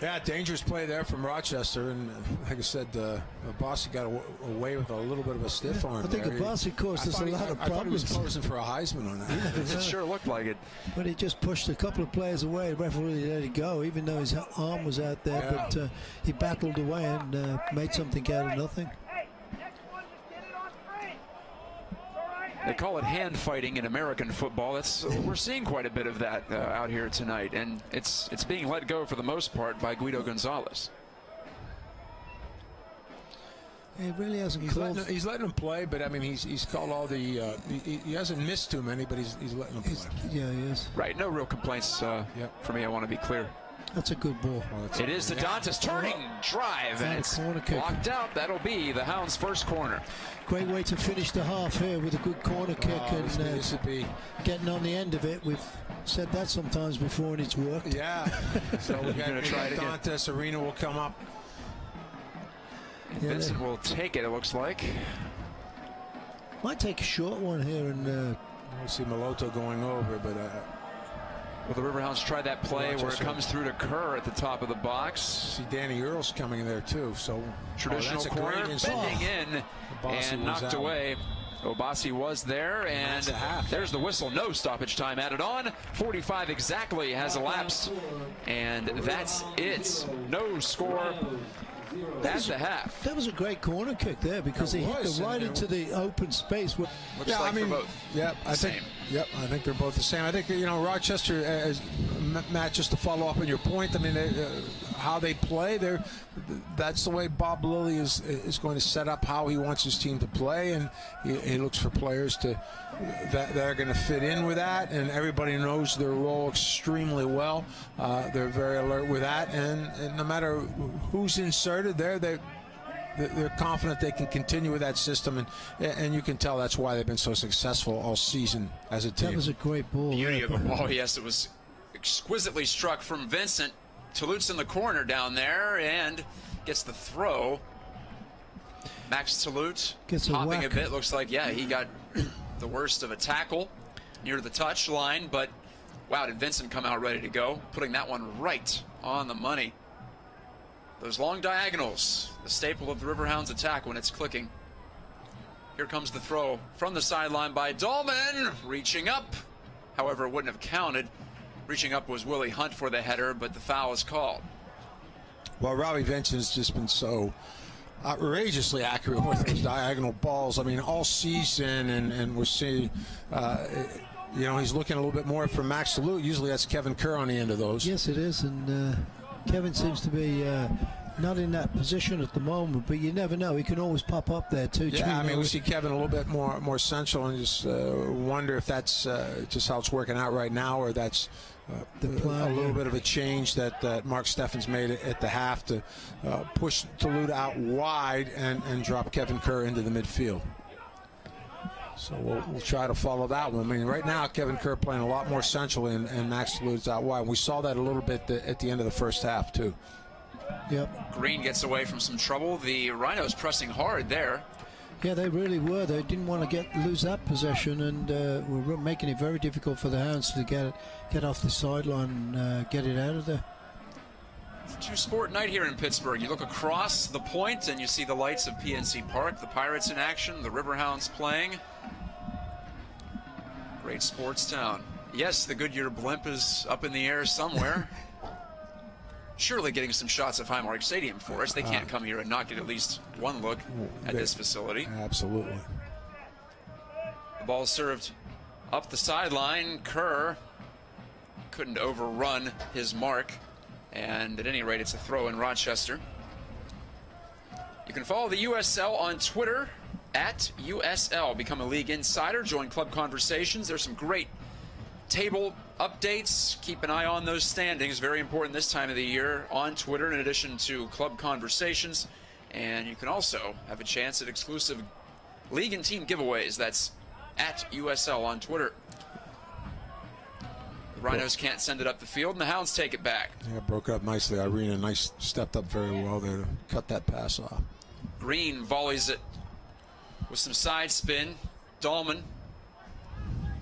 Yeah, dangerous play there from Rochester, and like I said, Obasi got away with a little bit of a stiff arm. I think Obasi caused us a lot of problems. I thought he was closing for a Heisman on that. It sure looked like it. But he just pushed a couple of players away. The referee let it go, even though his arm was out there. Yeah. But he battled away and made something out of nothing. They call it hand fighting in American football. We're seeing quite a bit of that out here tonight, and it's being let go for the most part by Guido Gonzalez. He really hasn't He's letting him play, but I mean he's called all the he hasn't missed too many, but he's letting him play. Yeah, he is. Right, no real complaints for me. I want to be clear. That's a good ball. Well, it is to Dantas, turning drive, and it's blocked out. That'll be the Hounds' first corner. Great way to finish the half here with a good corner kick and this would be getting on the end of it. We've said that sometimes before, and it's worked. Yeah. So we're going to try it again. Dantas Arena will come up. Yeah, Vincent will take it. It looks like. Might take a short one here, and we'll see Maloto going over, but. Well, the Riverhounds try that play where it comes through to Kerr at the top of the box. See Danny Earls coming in there too. So traditional corner, bending in and knocked away. Obasi was there, and there's the whistle. No stoppage time added on. 45 exactly has elapsed, and that's it. No score. That's the half. That was a great corner kick there because he hit it right into the open space. Looks like for both. Yeah, I think they're both the same. I think Rochester, as Matt, just to follow up on your point. I mean, how they play, that's the way Bob Lilly is going to set up how he wants his team to play, and he looks for players that are going to fit in with that, and everybody knows their role extremely well. They're very alert with that, and no matter who's inserted there, they're confident they can continue with that system, and you can tell that's why they've been so successful all season as a team. That was a great ball. Beauty of the ball, yes, it was exquisitely struck from Vincent. Toulouse in the corner down there and gets the throw. Max Toulouse gets hopping a bit. Looks like, yeah, he got the worst of a tackle near the touch line, but wow, did Vincent come out ready to go, putting that one right on the money. Those long diagonals, the staple of the Riverhounds attack when it's clicking. Here comes the throw from the sideline by Dahlman, reaching up. However, it wouldn't have counted. Reaching up was Willie Hunt for the header, but the foul is called. Well, Robbie Vincent's just been so outrageously accurate with those diagonal balls. I mean, all season, and we're seeing, he's looking a little bit more for Max Toulouse. Usually that's Kevin Kerr on the end of those. Yes, it is, and Kevin seems to be not in that position at the moment, but you never know. He can always pop up there too. Yeah, I mean, we see Kevin a little bit more central, and just wonder if that's just how it's working out right now, or that's a little bit of a change that Mark Steffens made at the half to push Toulouse out wide and drop Kevin Kerr into the midfield. So we'll try to follow that one. I mean, right now Kevin Kerr playing a lot more centrally, and Max Toulouse out wide. We saw that a little bit at the end of the first half too. Yep. Green gets away from some trouble. The Rhinos pressing hard there. Yeah, they really were. They didn't want to lose that possession, and were making it very difficult for the Hounds to get off the sideline and get it out of there. It's a two-sport night here in Pittsburgh. You look across the point and you see the lights of PNC Park, the Pirates in action, the Riverhounds playing. Great sports town. Yes, the Goodyear blimp is up in the air somewhere. Surely getting some shots of Highmark Stadium for us. They can't come here and not get at least one look at this facility. Absolutely. The ball served up the sideline. Kerr couldn't overrun his mark. And at any rate, it's a throw in Rochester. You can follow the USL on Twitter at USL. Become a league insider. Join club conversations. There's some great table updates. Keep an eye on those standings. Very important this time of the year on Twitter, in addition to club conversations. And you can also have a chance at exclusive league and team giveaways. That's at USL on Twitter. The Rhinos can't send it up the field, and the Hounds take it back. Yeah, broke up nicely. Irina stepped up very well there to cut that pass off. Green volleys it with some side spin. Dahlman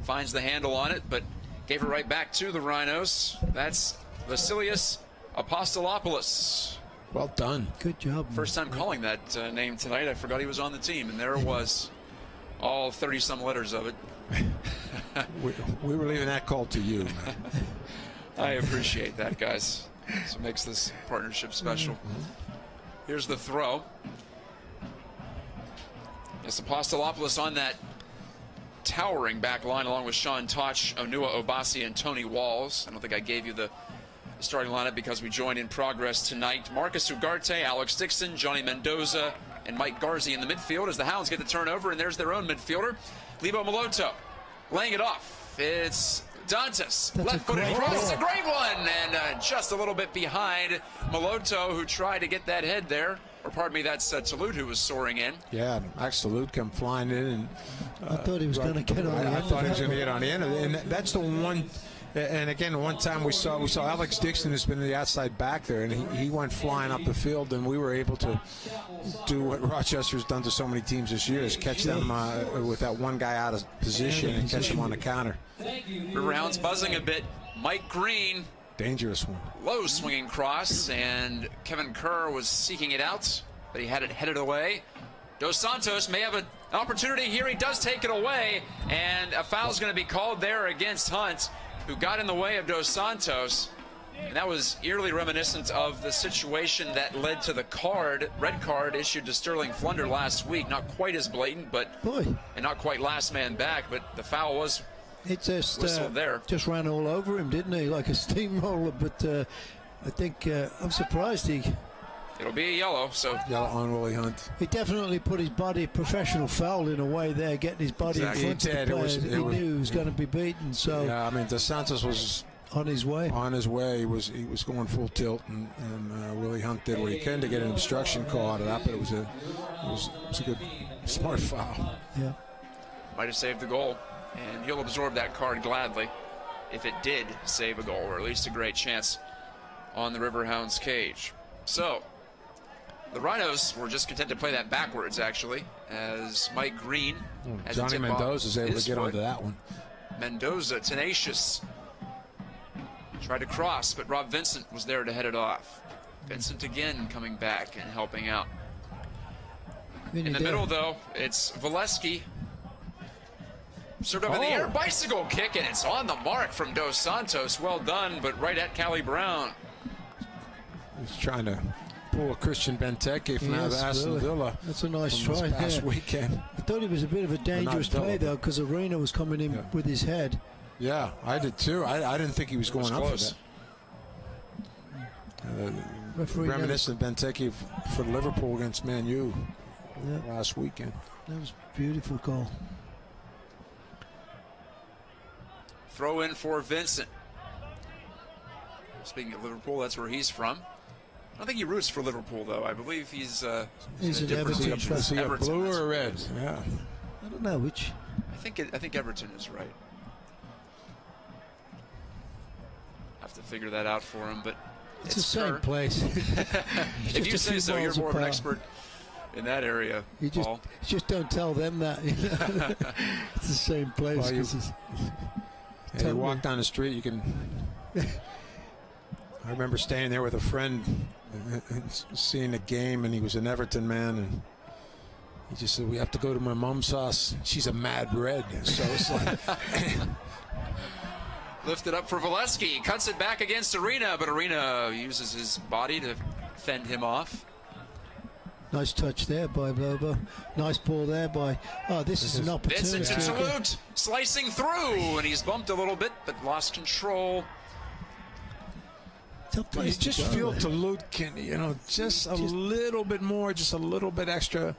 finds the handle on it, but gave it right back to the Rhinos. That's Vasilius Apostolopoulos. Well done. Good job. First time calling that name tonight. I forgot he was on the team, and there it was. All 30-some letters of it. we were leaving that call to you, man. I appreciate that, guys. That's what makes this partnership special. Here's the throw. It's Apostolopoulos on that towering back line along with Sean Toch, Onua Obasi, and Tony Walls. I don't think I gave you the starting lineup because we joined in progress tonight. Marcus Ugarte, Alex Dixon, Johnny Mendoza, and Mike Garzi in the midfield as the Hounds get the turnover, and there's their own midfielder, Lebo Maloto, laying it off. It's Dantas, left-footed cross. It's a great one, and just a little bit behind Maloto, who tried to get that head there. Or pardon me, that's Talute who was soaring in. Yeah, Max Talute come flying in. And, I thought he was going to get on the end. I thought he was going to get on the end of it. And that's the one. And again, one time we saw Alex Dixon has been the outside back there, and he went flying up the field, and we were able to do what Rochester's done to so many teams this year, is catch them with that one guy out of position and catch them on the counter. River Hounds buzzing a bit. Mike Green. Dangerous one. Low swinging cross, and Kevin Kerr was seeking it out, but he had it headed away. Dos Santos may have an opportunity here. He does take it away, and a foul is going to be called there against Hunt, who got in the way of Dos Santos. And that was eerily reminiscent of the situation that led to the red card issued to Sterling Flunder last week. Not quite as blatant, and not quite last man back, but the foul was whistled there. Just ran all over him, didn't he, like a steamroller? But I think I'm surprised it'll be a yellow. So yellow on Willie Hunt. He definitely put his body, professional foul in a way there, getting his body in front of the players. He knew he was going to be beaten. So yeah, I mean, Dos Santos was on his way. He was going full tilt, and Willie Hunt did what he can to get an obstruction call out of that. But it was a good, smart foul. Yeah, might have saved the goal, and he'll absorb that card gladly if it did save a goal, or at least a great chance on the River Hounds cage. So the Rhinos were just content to play that backwards, actually, as Mike Green has Johnny Mendoza is able to get onto that one. Mendoza, tenacious, tried to cross, but Rob Vincent was there to head it off. Vincent again coming back and helping out. In the middle, though, it's Volesky. Served up in the air, bicycle kick, and it's on the mark from Dos Santos. Well done, but right at Callie Brown. He's trying to pull a Christian Benteke from out of Aston Villa. That's a nice try. This past weekend. I thought it was a bit of a dangerous play, though, because Arena was coming in with his head. Yeah, I did too. I didn't think he was going up for that. Reminiscent Benteke for Liverpool against Man U last weekend. That was a beautiful goal. Throw in for Vincent. Speaking of Liverpool, that's where he's from. I don't think he roots for Liverpool, though. I believe he's an Everton. Is he a blue or a red? Yeah. I don't know which. I think Everton is right. Have to figure that out for him, but it's the same place. If you say so, you're more of an expert in that area, Paul. Just don't tell them that. It's the same place. Well, you walk down the street, you can. I remember staying there with a friend and seeing a game, and he was an Everton man, and he just said, "We have to go to my mom's house. She's a mad red." So it's like. Lifted up for Volesky, cuts it back against Arena, but Arena uses his body to fend him off. Nice touch there by Lobo. Nice ball there by. Oh, this is an opportunity. Vincent to Talute, slicing through, and he's bumped a little bit, but lost control. You just feel Talute can, just a little bit more, just a little bit extra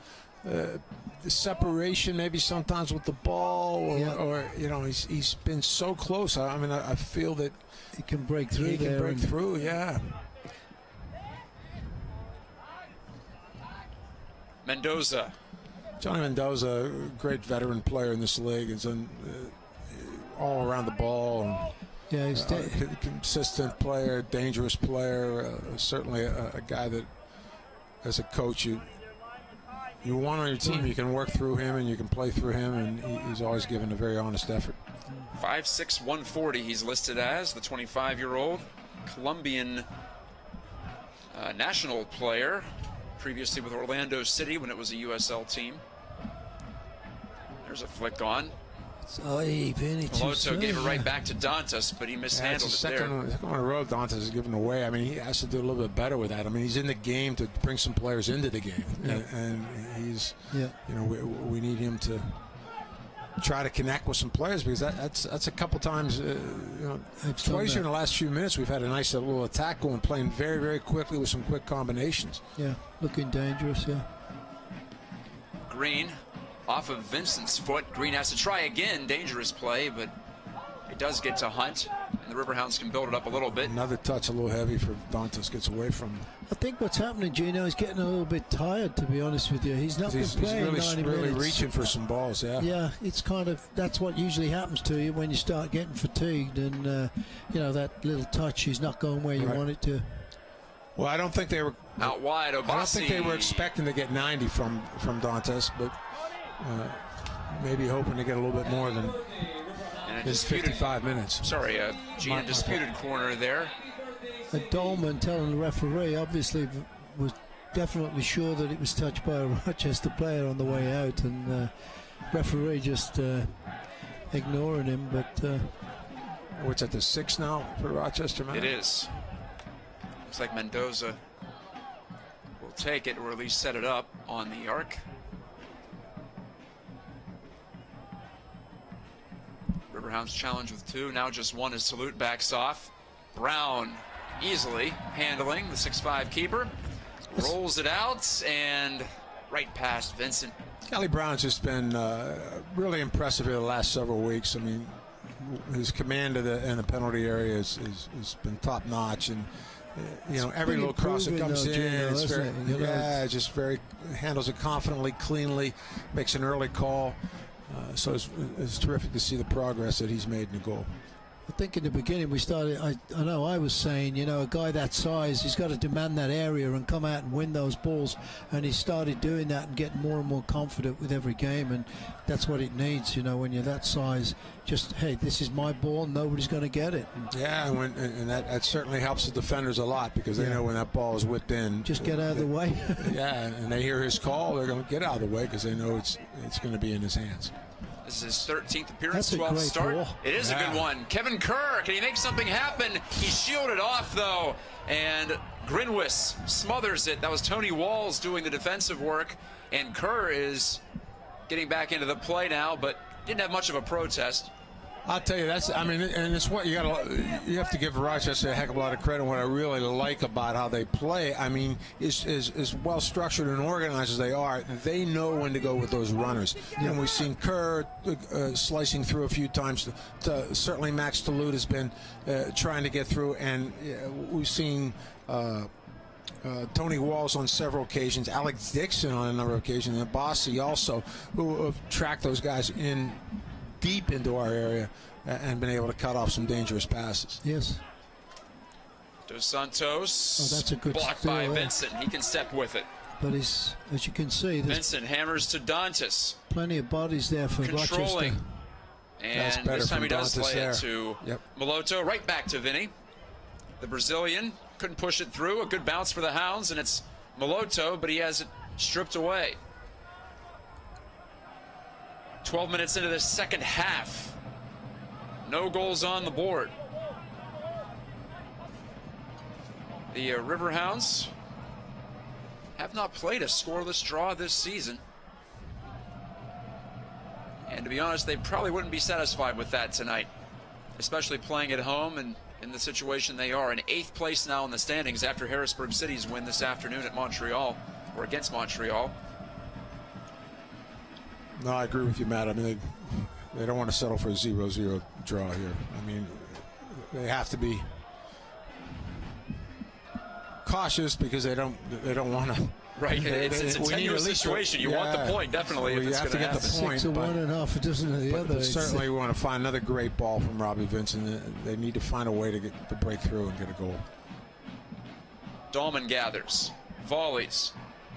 separation, maybe sometimes with the ball, or he's been so close. I mean, I feel that he can break through. He can break through, yeah. Mendoza Johnny Mendoza, a great veteran player in this league, is all around the ball. And, yeah, he's consistent player, dangerous player, certainly a guy that, as a coach, you want on your team. You can work through him and you can play through him, and he's always given a very honest effort. 5'6", 140 he's listed as, the 25-year-old Colombian national player, previously with Orlando City when it was a USL team. There's a flick on. Meloto gave it right back to Dantas, but he mishandled it there. Second on the road, Dantas is giving away. I mean, he has to do a little bit better with that. I mean, he's in the game to bring some players into the game, and he's, you know, we need him to try to connect with some players, because that's a couple times, you know, twice in the last few minutes we've had a nice little attack going, playing very, very quickly with some quick combinations. Yeah, looking dangerous. Yeah. Green off of Vincent's foot. Green has to try again. Dangerous play, but it does get to Hunt, and the Riverhounds can build it up a little bit. Another touch a little heavy for Dantas, gets away from him. I think what's happening, Gino, is getting a little bit tired, to be honest with you. He's not been playing 90 really minutes. Reaching for some balls, yeah. Yeah, it's kind of, that's what usually happens to you when you start getting fatigued, and you know, that little touch is not going where you want it to. Well, I don't think they were out wide. Obasi. I don't think they were expecting to get 90 from Dantas, but maybe hoping to get a little bit more than his 55 minutes. Sorry, Gina, disputed corner there. Dolman telling the referee, obviously was definitely sure that it was touched by a Rochester player on the way out, and referee just ignoring him. But what's at the 6 now for Rochester, man? It is. Looks like Mendoza will take it, or at least set it up on the arc. Riverhounds challenge with 2. Now just 1 as Salute backs off. Brown easily handling the 6'5" keeper. Rolls it out and right past Vincent. Kelly Brown's just been really impressive here the last several weeks. I mean, his command of in the penalty area has been top notch, and you know, every little cross that comes in, it's very, just very handles it confidently, cleanly, makes an early call. So it's terrific to see the progress that he's made in the goal. I think in the beginning we started, I know I was saying, you know, a guy that size, he's got to demand that area and come out and win those balls, and he started doing that and getting more and more confident with every game, and that's what it needs, you know, when you're that size. Just, hey, this is my ball, nobody's going to get it. Yeah, and that certainly helps the defenders a lot, because they know when that ball is whipped in. Just get out of the way. Yeah, and they hear his call, they're going to get out of the way because they know it's going to be in his hands. This is his 13th appearance, That's 12th start. Ball. It is a good one. Kevin Kerr, can he make something happen? He shielded off, though, and Grinwis smothers it. That was Tony Walls doing the defensive work, and Kerr is getting back into the play now, but didn't have much of a protest. I'll tell you, I mean, and it's what you have to give Rochester a heck of a lot of credit. What I really like about how they play, I mean, is well structured and organized as they are. They know when to go with those runners. Yeah. And we've seen Kerr slicing through a few times. Certainly, Max Talute has been trying to get through, and we've seen Tony Walls on several occasions, Alex Dixon on a number of occasions, and Bossi also, who have tracked those guys in deep into our area and been able to cut off some dangerous passes. Yes. Dos Santos. Oh, that's a good blocked by Vincent. He can step with it. But as you can see, Vincent hammers to Dantas. Plenty of bodies there for controlling. Rochester. And this time he does play it to Meloto. Right back to Vinny. The Brazilian couldn't push it through. A good bounce for the Hounds, and it's Meloto, but he has it stripped away. 12 minutes into the second half. No goals on the board. The Riverhounds have not played a scoreless draw this season. And to be honest, they probably wouldn't be satisfied with that tonight, especially playing at home and in the situation they are. In 8th place now in the standings after Harrisburg City's win this afternoon at Montreal, or against Montreal. No, I agree with you, Matt. I mean, they don't want to settle for a 0-0 draw here. I mean, they have to be cautious because they don't want to Right, it's a we need tenuous at least situation. You want the point, definitely, if you it's have going to to get happen. the point. 6 to 1.5 a dozen of the other. But certainly we want to find another great ball from Robbie Vincent. They need to find a way to break through and get a goal. Dahlman gathers. Volleys.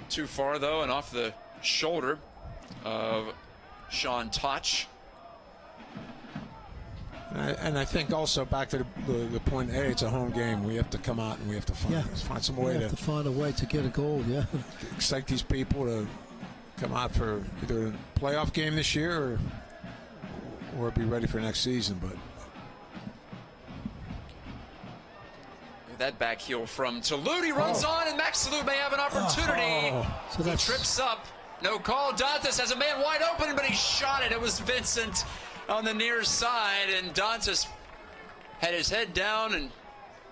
Too far, though, and off the shoulder of Sean Toch. And I think also back to the point, hey, it's a home game. We have to come out and we have to find some way to find a way to get a goal. Yeah, excite these people to come out for either a playoff game this year or be ready for next season. But that back heel from Toulouse. He runs on, and Max Toulouse may have an opportunity. So He trips up. No call. Dantas has a man wide open, but he shot it. It was Vincent on the near side, and Dantas had his head down and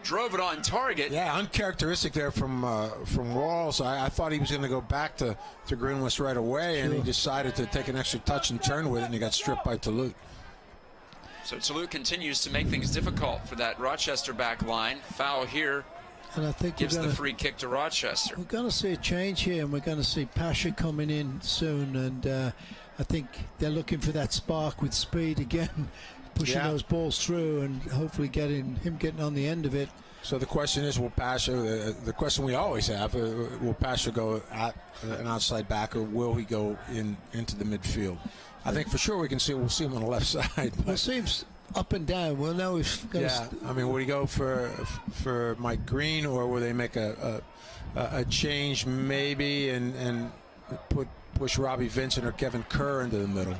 drove it on target. yeah, uncharacteristic there from Rawls. I thought he was going to go back to Greenwest right away, and he decided to take an extra touch and turn with it, and he got stripped by Toulouse. So Toulouse continues to make things difficult for that Rochester back line. Foul here. And I think Gives the free kick to Rochester. We're going to see a change here, and we're going to see Pasha coming in soon. And I think they're looking for that spark with speed again, pushing those balls through, and hopefully getting on the end of it. So the question is, will Pasha? The question we always have: will Pasha go at an outside back, or will he go into the midfield? I think for sure we'll see him on the left side. Well, it seems up and down. We'll know if. I mean, would he go for Mike Green, or will they make a change maybe and push Robbie Vincent or Kevin Kerr into the middle?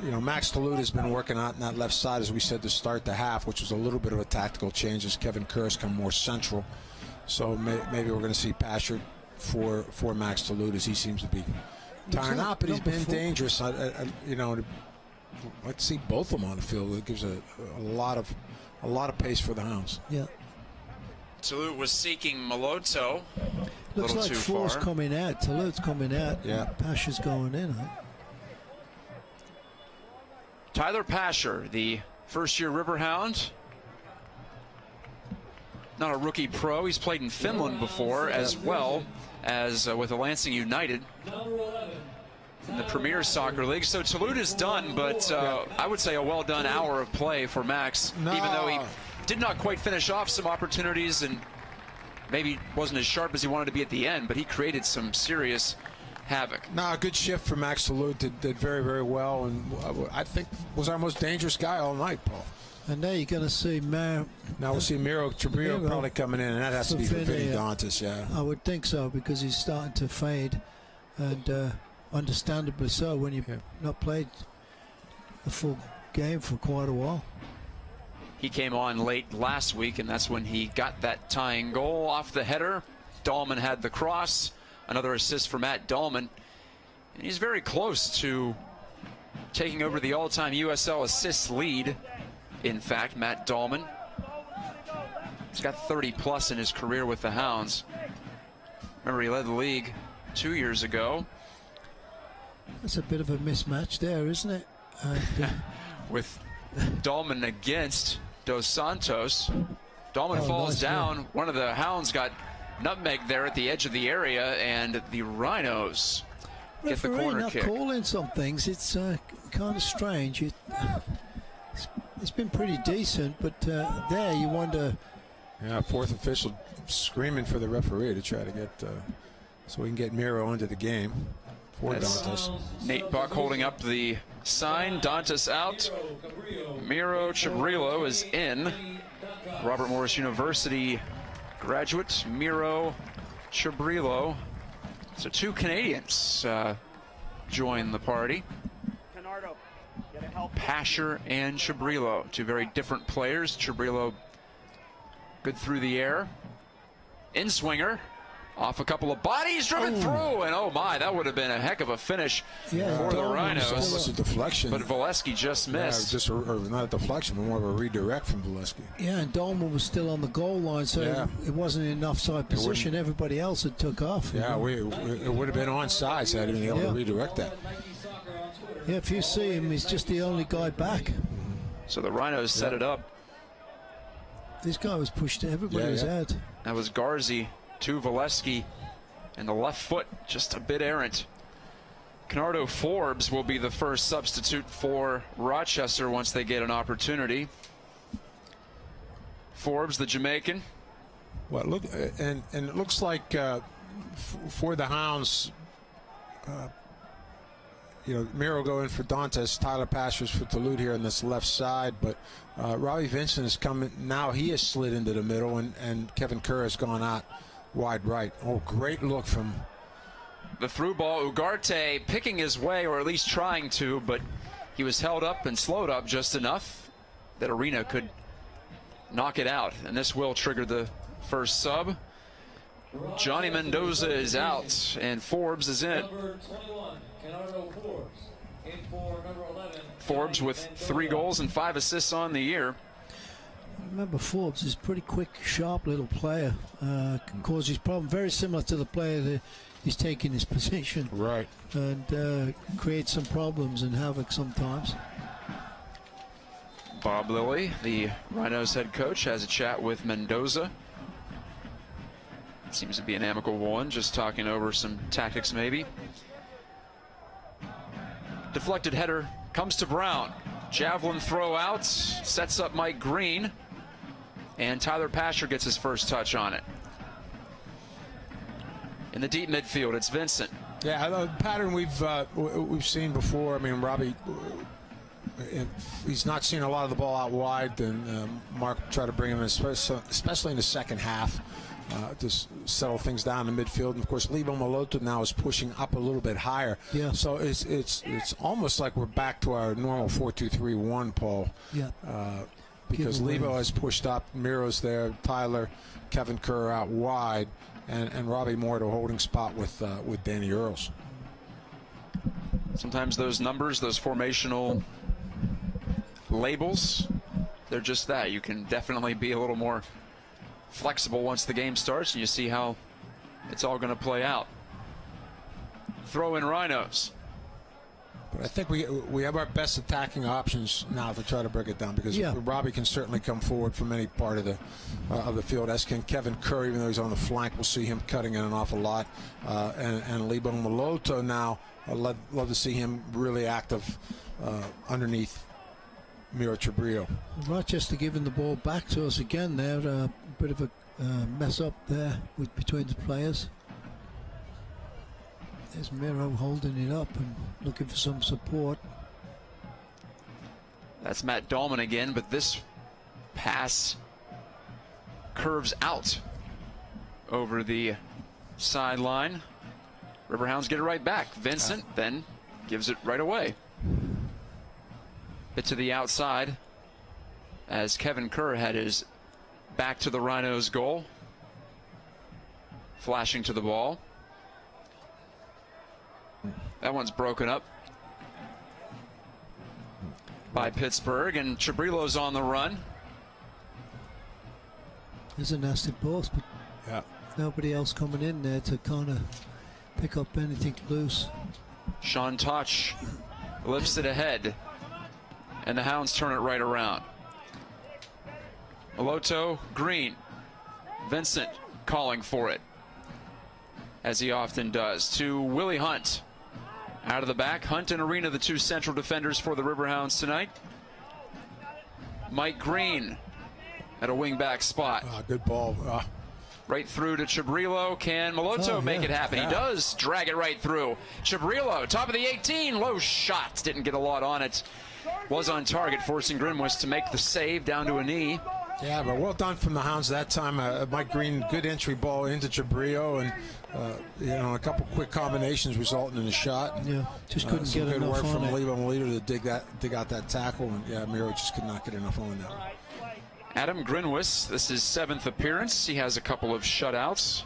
You know, Max Toulouse has been working out in that left side, as we said, to start the half, which was a little bit of a tactical change as Kevin Kerr has come more central. So maybe we're going to see Pasher for Max Toulouse, as he seems to be tiring out, but he's been dangerous. You know, let's see both of them on the field. It gives a lot of pace for the Hounds. Yeah. Toulouse was seeking Maloto. Looks like Four's coming out. Toulouse coming out. Yeah. Pasha's going in. Tyler Pasher, the first-year Riverhound. Not a rookie pro. He's played in Finland before, as well as with the Lansing United in the Premier Soccer League. So Toulouse is done, but I would say a well-done hour of play for Max, even though he did not quite finish off some opportunities and maybe wasn't as sharp as he wanted to be at the end, but he created some serious havoc. No, a good shift for Max Toulouse. Did very, very well, and I think was our most dangerous guy all night, Paul. And now you're going to see Now we'll see Miro Chabrillo probably coming in, and that has to be for Vinny Dantas, yeah. I would think so, because he's starting to fade, and understandably so when you've not played the full game for quite a while. He came on late last week, and that's when he got that tying goal off the header. Dahlman had the cross. Another assist for Matt Dahlman. And he's very close to taking over the all-time USL assists lead. In fact, Matt Dahlman. He's got 30-plus in his career with the Hounds. Remember, he led the league 2 years ago. That's a bit of a mismatch there, isn't it? With Dahlman against Dos Santos. Dahlman falls down. Yeah. One of the Hounds got nutmeg there at the edge of the area, and the Rhinos get the corner kick. Calling some things, it's kind of strange. It's been pretty decent, but there you wonder. Yeah, fourth official screaming for the referee to try to get so we can get Miro into the game for Dantas. Nate Buck holding up the sign. Dantas out. Miro Chabrillo is in. Robert Morris University graduate Miro Chabrillo. So two Canadians join the party. Pasher and Chabrillo, two very different players. Chabrillo good through the air. In swinger. Off a couple of bodies, driven through, and oh my, that would have been a heck of a finish for the Rhinos. Almost a deflection. But Volesky just missed. Or not a deflection, but more of a redirect from Volesky. Yeah, and Dahlman was still on the goal line, so it wasn't in offside position. Everybody else had took off. Yeah, it would have been onside had he been able to redirect that. Yeah, if you see him, he's just the only guy back. So the Rhinos set it up. This guy was pushed to everybody's out. That was Garzi to Volesky, and the left foot just a bit errant. Canardo Forbes will be the first substitute for Rochester once they get an opportunity. Forbes, the Jamaican. Well, look, and it looks like for the Hounds, Miro go in for Dantes, Tyler Pastures for Toulouse here on this left side, but Robbie Vincent is coming now. He has slid into the middle, and Kevin Kerr has gone out wide right. Oh, great look from the through ball. Ugarte picking his way, or at least trying to, but he was held up and slowed up just enough that Arena could knock it out, and this will trigger the first sub. Johnny Mendoza is out, and Forbes is in. Number 21, Canardo Forbes. In for number 11. Forbes with 3 goals and 5 assists on the year. Remember, Forbes is a pretty quick, sharp little player. Can cause his problem. Very similar to the player that he's taking his position. right. And create some problems and havoc sometimes. Bob Lilly, the Rhinos head coach, has a chat with Mendoza. Seems to be an amicable one, just talking over some tactics maybe. Deflected header comes to Brown. Javelin throw out, sets up Mike Green, and Tyler Pasher gets his first touch on it. In the deep midfield, it's Vincent. Yeah, the pattern we've seen before. I mean, Robbie, he's not seen a lot of the ball out wide. Then Mark tried to bring him in, especially in the second half, to settle things down in midfield. And of course, Lebo Maloto now is pushing up a little bit higher. Yeah. So it's almost like we're back to our normal 4-2-3-1, Paul. Yeah. Because Lebo has pushed up, Miro's there, Tyler, Kevin Kerr out wide, and Robbie Moore to a holding spot with Danny Earls. Sometimes those numbers, those formational labels, they're just that. You can definitely be a little more flexible once the game starts and you see how it's all going to play out. Throw in Rhinos. But I think we have our best attacking options now to try to break it down, because Robbie can certainly come forward from any part of the field, as can Kevin Kerr, even though he's on the flank. We'll see him cutting in an awful lot. And Lebo Maloto now, I'd love to see him really active underneath Miro Chibrillo. Rochester giving the ball back to us again there. A bit of a mess up there between the players. There's Miro holding it up and looking for some support. That's Matt Dahlman again, but this pass curves out over the sideline. Riverhounds get it right back. Vincent then gives it right away. Bit to the outside as Kevin Kerr had his back to the Rhinos goal. Flashing to the ball. That one's broken up by Pittsburgh, and Chibrillo's on the run. There's a nasty post, but nobody else coming in there to kind of pick up anything loose. Sean Touch lifts it ahead, and the Hounds turn it right around. Maloto, Green, Vincent calling for it, as he often does, to Willie Hunt. Out of the back, Hunt and Arena, the 2 central defenders for the Riverhounds tonight. Mike Green at a wing-back spot. Good ball. Right through to Chibrillo. Can Maloto make it happen? He does drag it right through. Chibrillo, top of the 18, low shot. Didn't get a lot on it. Was on target, forcing Grimwis to make the save down to a knee. Yeah, but well done from the Hounds that time. Mike Green, good entry ball into Chibrillo, and a couple quick combinations resulting in a shot. Yeah, just couldn't get good enough work from on it. Lebo Maloto to dig out that tackle, and Miro just could not get enough on that. Adam Grinwis, this is 7th appearance. He has a couple of shutouts.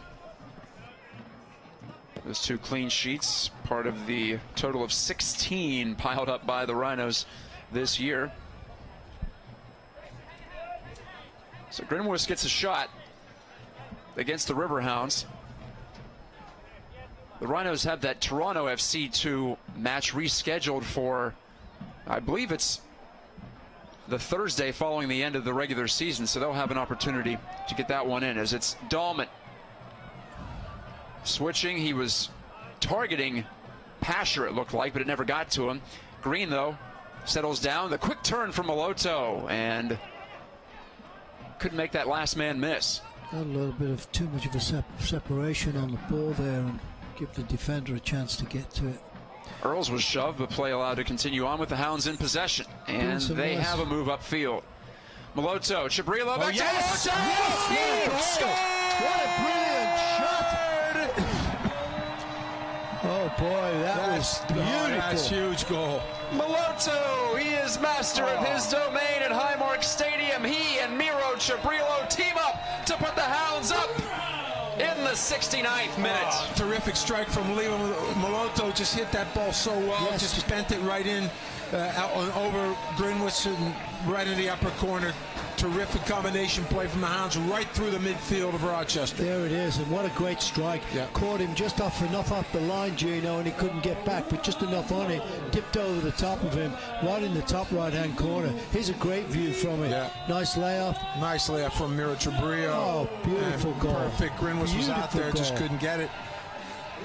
Those 2 clean sheets, part of the total of 16 piled up by the Rhinos this year. So Grinwis gets a shot against the Riverhounds. The Rhinos have that Toronto FC2 match rescheduled for, I believe it's the Thursday following the end of the regular season, so they'll have an opportunity to get that one in, as it's Dahlman switching. He was targeting Pasher, it looked like, but it never got to him. Green, though, settles down. The quick turn from Moloto, and couldn't make that last man miss. A little bit of too much of a separation on the ball there, and give the defender a chance to get to it. Earls was shoved, but play allowed to continue on with the Hounds in possession. And they have a move upfield. Moloto, Chabrillo, back to Moloto! Yes! What a brilliant shot! Oh boy, that was beautiful. That's huge goal. Moloto, he is master of his domain at Highmark Stadium. He and Miro Chabrillo team up to put the Hounds up in the 69th minute. Terrific strike from Leo Moloto. Just hit that ball so well. Yes. Just bent it right in out on over Grinwitz and right in the upper corner. Terrific combination play from the Hounds right through the midfield of Rochester. There it is, and what a great strike. Yeah. Caught him just enough off the line, Gino, and he couldn't get back, but just enough on it. Dipped over the top of him, right in the top right-hand corner. Here's a great view from it. Yeah. Nice layoff. Nice layoff from Miro Chabrillo. Oh, beautiful goal. Perfect. Grinwitz was out there, just couldn't get it.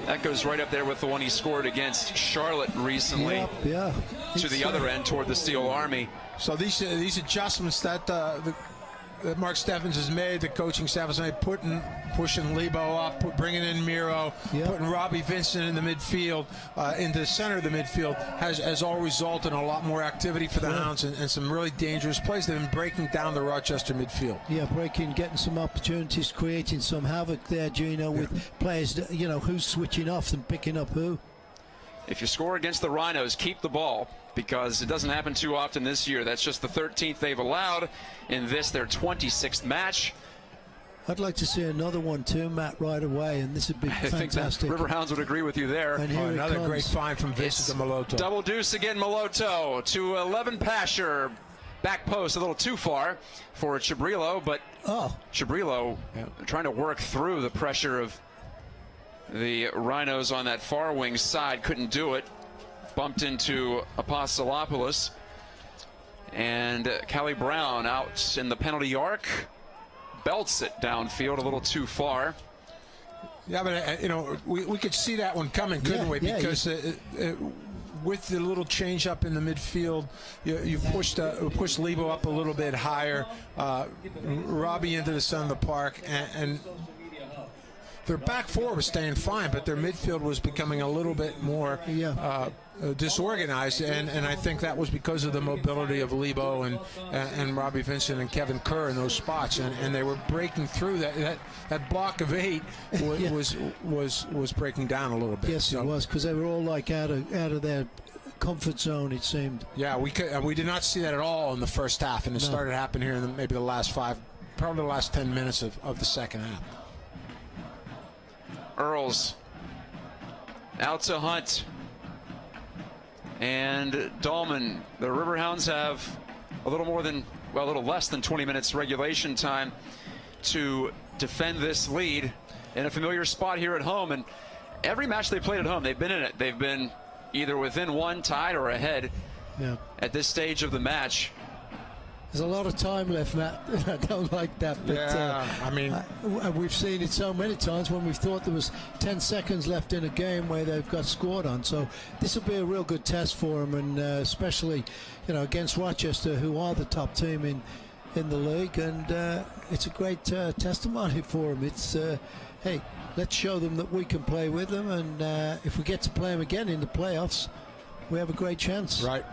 That goes right up there with the one he scored against Charlotte recently. Yep, yeah. To the other end, toward the Steel Army. So these adjustments that that Mark Steffens has made, the coaching staff has made, pushing Lebo up, bringing in Miro, putting Robbie Vincent in the midfield, into the center of the midfield, has all resulted in a lot more activity for the Hounds and some really dangerous plays. They've been breaking down the Rochester midfield. Yeah, getting some opportunities, creating some havoc there, Gino, with players, who's switching off and picking up who. If you score against the Rhinos, keep the ball, because it doesn't happen too often this year. That's just the 13th they've allowed in this, their 26th match. I'd like to see another one too, Matt, right away, and this would be fantastic. I think that Riverhounds would agree with you there. And here another great find from Vincent to Moloto. Double deuce again, Moloto to 11 Pasher. Back post a little too far for Chabrillo, but Chabrillo trying to work through the pressure of the Rhinos on that far wing side. Couldn't do it. Bumped into Apostolopoulos. And Callie Brown out in the penalty arc. Belts it downfield a little too far. Yeah, but we could see that one coming, couldn't we? Because with the little change up in the midfield, you pushed Lebo up a little bit higher, Robbie into the center of the park, and their back four was staying fine, but their midfield was becoming a little bit more disorganized, and I think that was because of the mobility of Lebo and Robbie Vincent and Kevin Kerr in those spots, and they were breaking through that block of 8 was breaking down a little bit. Yes, it was, because they were all like out of their comfort zone, it seemed. Yeah, we did not see that at all in the first half, and it started happening here in maybe the last probably the last 10 minutes of the second half. Earls out to Hunt and Dahlman. The Riverhounds have a little less than 20 minutes regulation time to defend this lead in a familiar spot here at home. And every match they played at home, they've been in it. They've been either within one, tied, or ahead at this stage of the match. There's a lot of time left, Matt. I don't like that. But, we've seen it so many times when we've thought there was 10 seconds left in a game where they've got scored on. So this will be a real good test for them, and especially, against Rochester, who are the top team in the league. And it's a great testimony for them. It's, hey, let's show them that we can play with them. And if we get to play them again in the playoffs, we have a great chance. Right.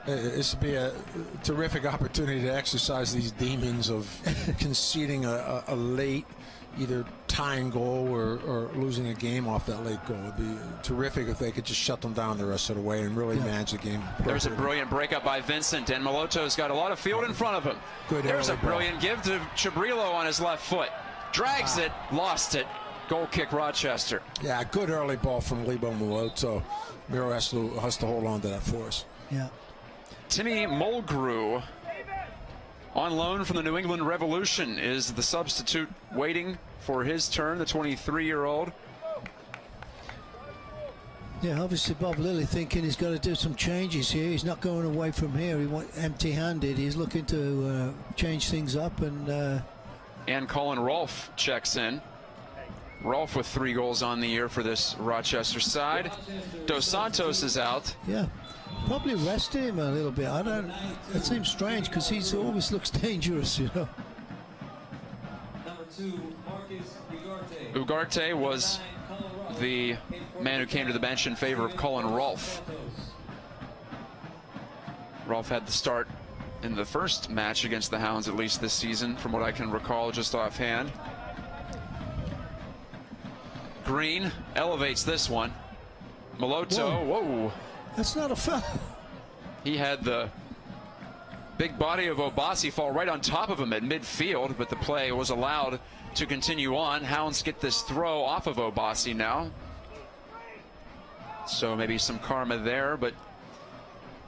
This would be a terrific opportunity to exercise these demons of conceding a late, either tying goal or losing a game off that late goal. It would be terrific if they could just shut them down the rest of the way and really manage the game. There's a brilliant breakup by Vincent, and Moloto's got a lot of field in front of him. There's a brilliant give to Chabrillo on his left foot. Drags it, lost it. Goal kick, Rochester. Yeah, good early ball from Lebo Moloto. Miro has to hold on to that for us. Yeah. Timmy Mulgrew, on loan from the New England Revolution, is the substitute waiting for his turn, the 23-year-old. Yeah, obviously Bob Lilly thinking he's got to do some changes here. He's not going away from here. He went empty-handed. He's looking to change things up. And Colin Rolfe checks in. Rolfe with 3 goals on the year for this Rochester side. Dos Santos is out. Yeah, probably rested him a little bit. I don't. It seems strange because he always looks dangerous, you know. Number 2, Marcus Ugarte. Ugarte was the man who came to the bench in favor of Colin Rolfe. Rolfe had the start in the first match against the Hounds, at least this season, from what I can recall just offhand. Green elevates this one. Moloto, whoa. That's not a foul. He had the big body of Obasi fall right on top of him at midfield, but the play was allowed to continue on. Hounds get this throw off of Obasi now. So maybe some karma there, but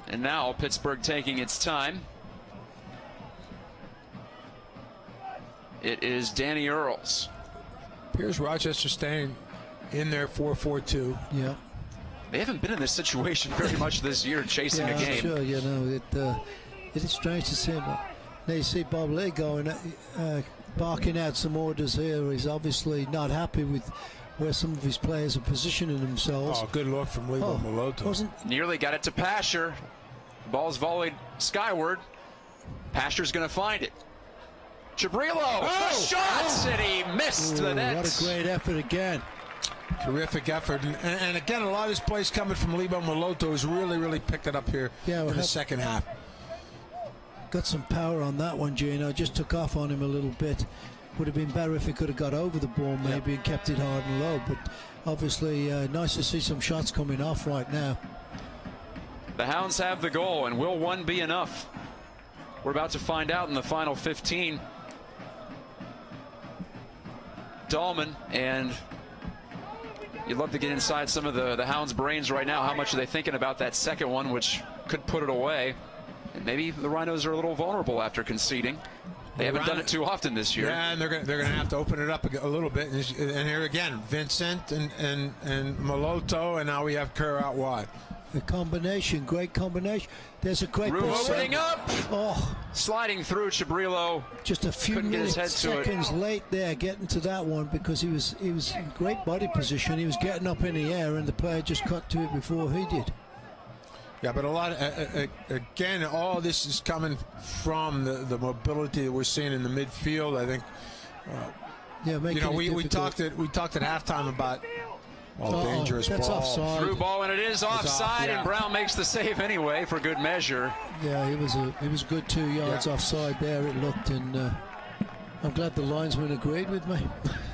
and now Pittsburgh taking its time. It is Danny Earls. Appears Rochester staying in their 4-4-2. Yeah. They haven't been in this situation very much this year, chasing a game. Sure, you know, it is strange to see him. Now you see Bob Lee going, barking out some orders here. He's obviously not happy with where some of his players are positioning themselves. Oh, good look from Lebo Moloto. Nearly got it to Pasher. Ball's volleyed skyward. Pasher's going to find it. Chabrillo, the shots, and he missed the net. What a great effort again. Terrific effort. And again, a lot of this plays coming from Lebo Moloto, who's really picked it up here in the second half. Got some power on that one, Gino. Just took off on him a little bit. Would have been better if he could have got over the ball maybe and kept it hard and low. But obviously, nice to see some shots coming off right now. The Hounds have the goal, and will one be enough? We're about to find out in the final 15. Dahlman, and you'd love to get inside some of the Hounds' brains right now. How much are they thinking about that second one, which could put it away? And maybe the Rhinos are a little vulnerable after conceding. They haven't done it too often this year. Yeah, and they're going to have to open it up a little bit. And here again, Vincent and Moloto, and now we have Kerr out wide. The combination, great combination. There's a great Room opening up. Oh, sliding through. Chabrillo just a few seconds late there getting to that one because he was in great body position. He was getting up in the air, and the player just cut to it before he did. Yeah, but a lot again, all this is coming from the mobility that we're seeing in the midfield. I think. We talked at halftime about. Dangerous that's ball. Offside. Through ball, and it is offside, and Brown makes the save anyway for good measure. Yeah, he was good 2 yards offside there, it looked, and I'm glad the linesman agreed with me.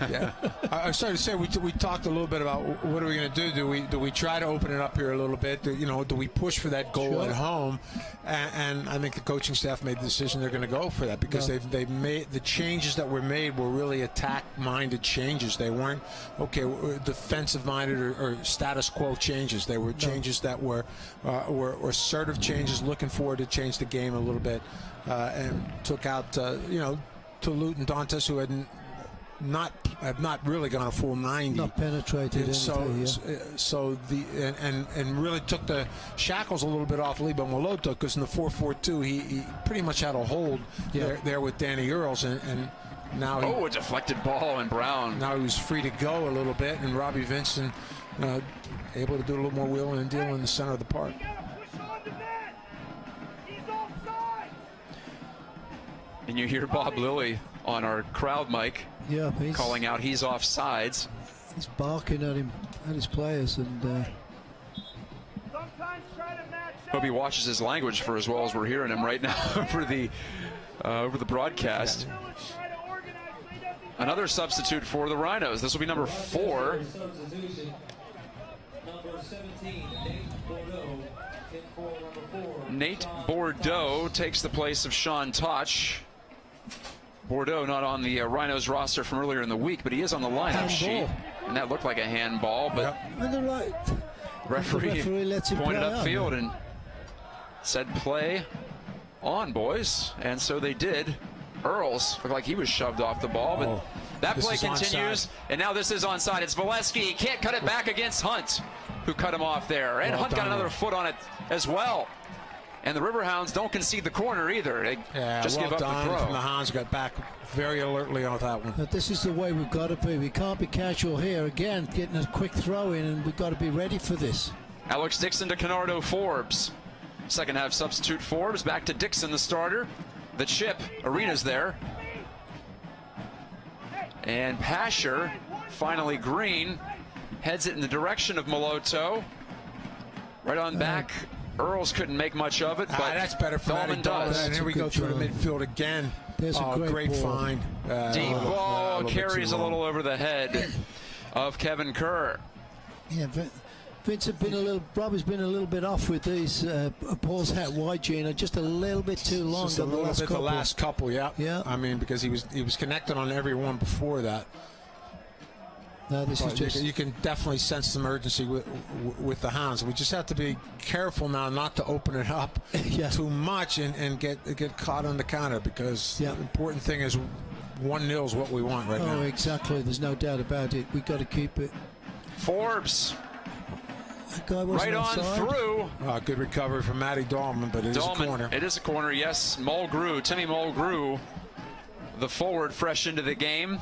Yeah, I started to say we talked a little bit about what are we going to do? Do we try to open it up here a little bit? Do we push for that goal at home? And I think the coaching staff made the decision they're going to go for that because they've made the changes that were made were really attack-minded changes. They weren't defensive-minded or status quo changes. They were changes that were assertive changes, looking forward to change the game a little bit, and took out Toulouse and Dantes, who have not really gone a full 90. Not penetrated. And and really took the shackles a little bit off Lebo Moloto because in the 4-4-2 he pretty much had a hold there with Danny Earls and now a deflected ball, and Brown. Now he was free to go a little bit, and Robbie Vincent able to do a little more wheeling and dealing in the center of the park. And you hear Bob Lilly on our crowd mic calling out he's offsides. He's barking at him, at his players, and hope he watches his language for as well as we're hearing him right now over the broadcast. Another substitute for the Rhinos. This will be number 4. Nate Bordeaux takes the place of Sean Toch. Bordeaux not on the Rhinos roster from earlier in the week, but he is on the lineup sheet. And that looked like a handball, but referee pointed upfield and said play on, boys. And so they did. Earls looked like he was shoved off the ball, but that play continues. And now this is onside. It's Volesky. He can't cut it back against Hunt, who cut him off there. And Hunt got another foot on it as well. And the Riverhounds don't concede the corner either. They just well give up done the throw. from the Hounds. Got back very alertly on that one. But this is the way we've got to be. We can't be casual here. Again, getting a quick throw in, and we've got to be ready for this. Alex Dixon to Canardo Forbes. Second half substitute Forbes. Back to Dixon, the starter. The chip. Arena's there. And Pasher, finally Green, heads it in the direction of Moloto. Right on back. Earls couldn't make much of it, but that's better for Dahlman does. And here we go through the midfield again. There's a great ball. find. Deep ball carries a little long. over the head of Kevin Kerr. Yeah, Vincent been a little. Robbie's been a little bit off with these balls out wide, Gina. Just a little bit too long. Just a little bit the last couple, yeah. Yeah. I mean, because he was connected on every one before that. No, this is just. You can definitely sense some urgency with the Hounds. We just have to be careful now not to open it up too much and get caught on the counter, because the important thing is 1-0 is what we want right now. Oh, exactly. There's no doubt about it. We've got to keep it. Forbes. That guy wasn't Right on offside. through. Good recovery from Matty Dahlman, but it is a corner. It is a corner, yes. Mulgrew, Timmy Mulgrew, the forward fresh into the game,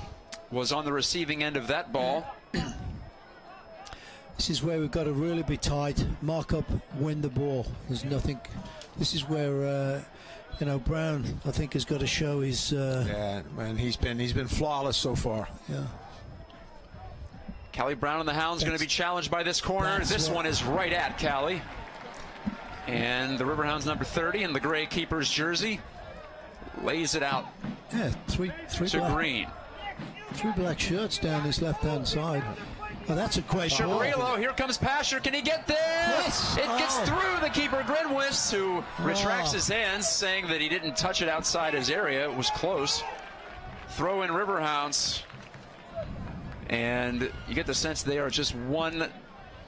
was on the receiving end of that ball. This is where we've got to really be tight, mark up, win the ball. There's nothing. This is where Brown, I think, has got to show his. And he's been flawless so far. Yeah. Callie Brown and the Hounds going to be challenged by this corner. This one is right at Callie. And the Riverhounds number 30 in the gray keeper's jersey lays it out three to black, Green. 3 black shirts down this left-hand side. Oh, that's a great ball. Shabrilo, here comes Pasher. Can he get there? Yes. It gets through the keeper, Grinwis, who retracts his hands, saying that he didn't touch it outside his area. It was close. Throw in Riverhounds. And you get the sense they are just one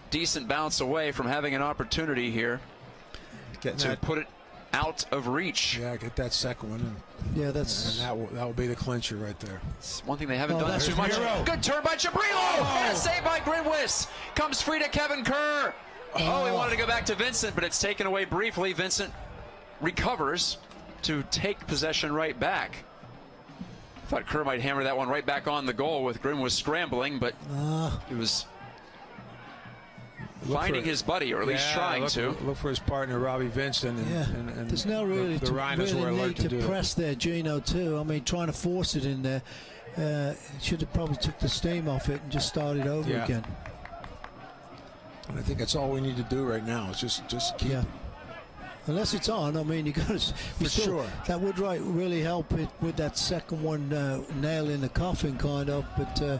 decent bounce away from having an opportunity here to put it out of reach. Yeah, get that second one. Yeah, that's. And that will be the clincher right there. It's one thing they haven't done too much. Miro. Good turn by Shabrilo. And a save by Grinwis. Comes free to Kevin Kerr. Oh, he wanted to go back to Vincent, but it's taken away briefly. Vincent recovers to take possession right back. Thought Kerr might hammer that one right back on the goal with Grinwis scrambling, but it was finding his buddy, or at least trying to. Look for his partner, Robbie Vincent. And there's no really the Rhinos were need alert to do press there, Gino, too. I mean, trying to force it in there. Should have probably took the steam off it and just started over again. And I think that's all we need to do right now. Is just keep. Yeah. Unless it's on, I mean, you got to. For sure. That would really help it with that second one, nail in the coffin, kind of. But.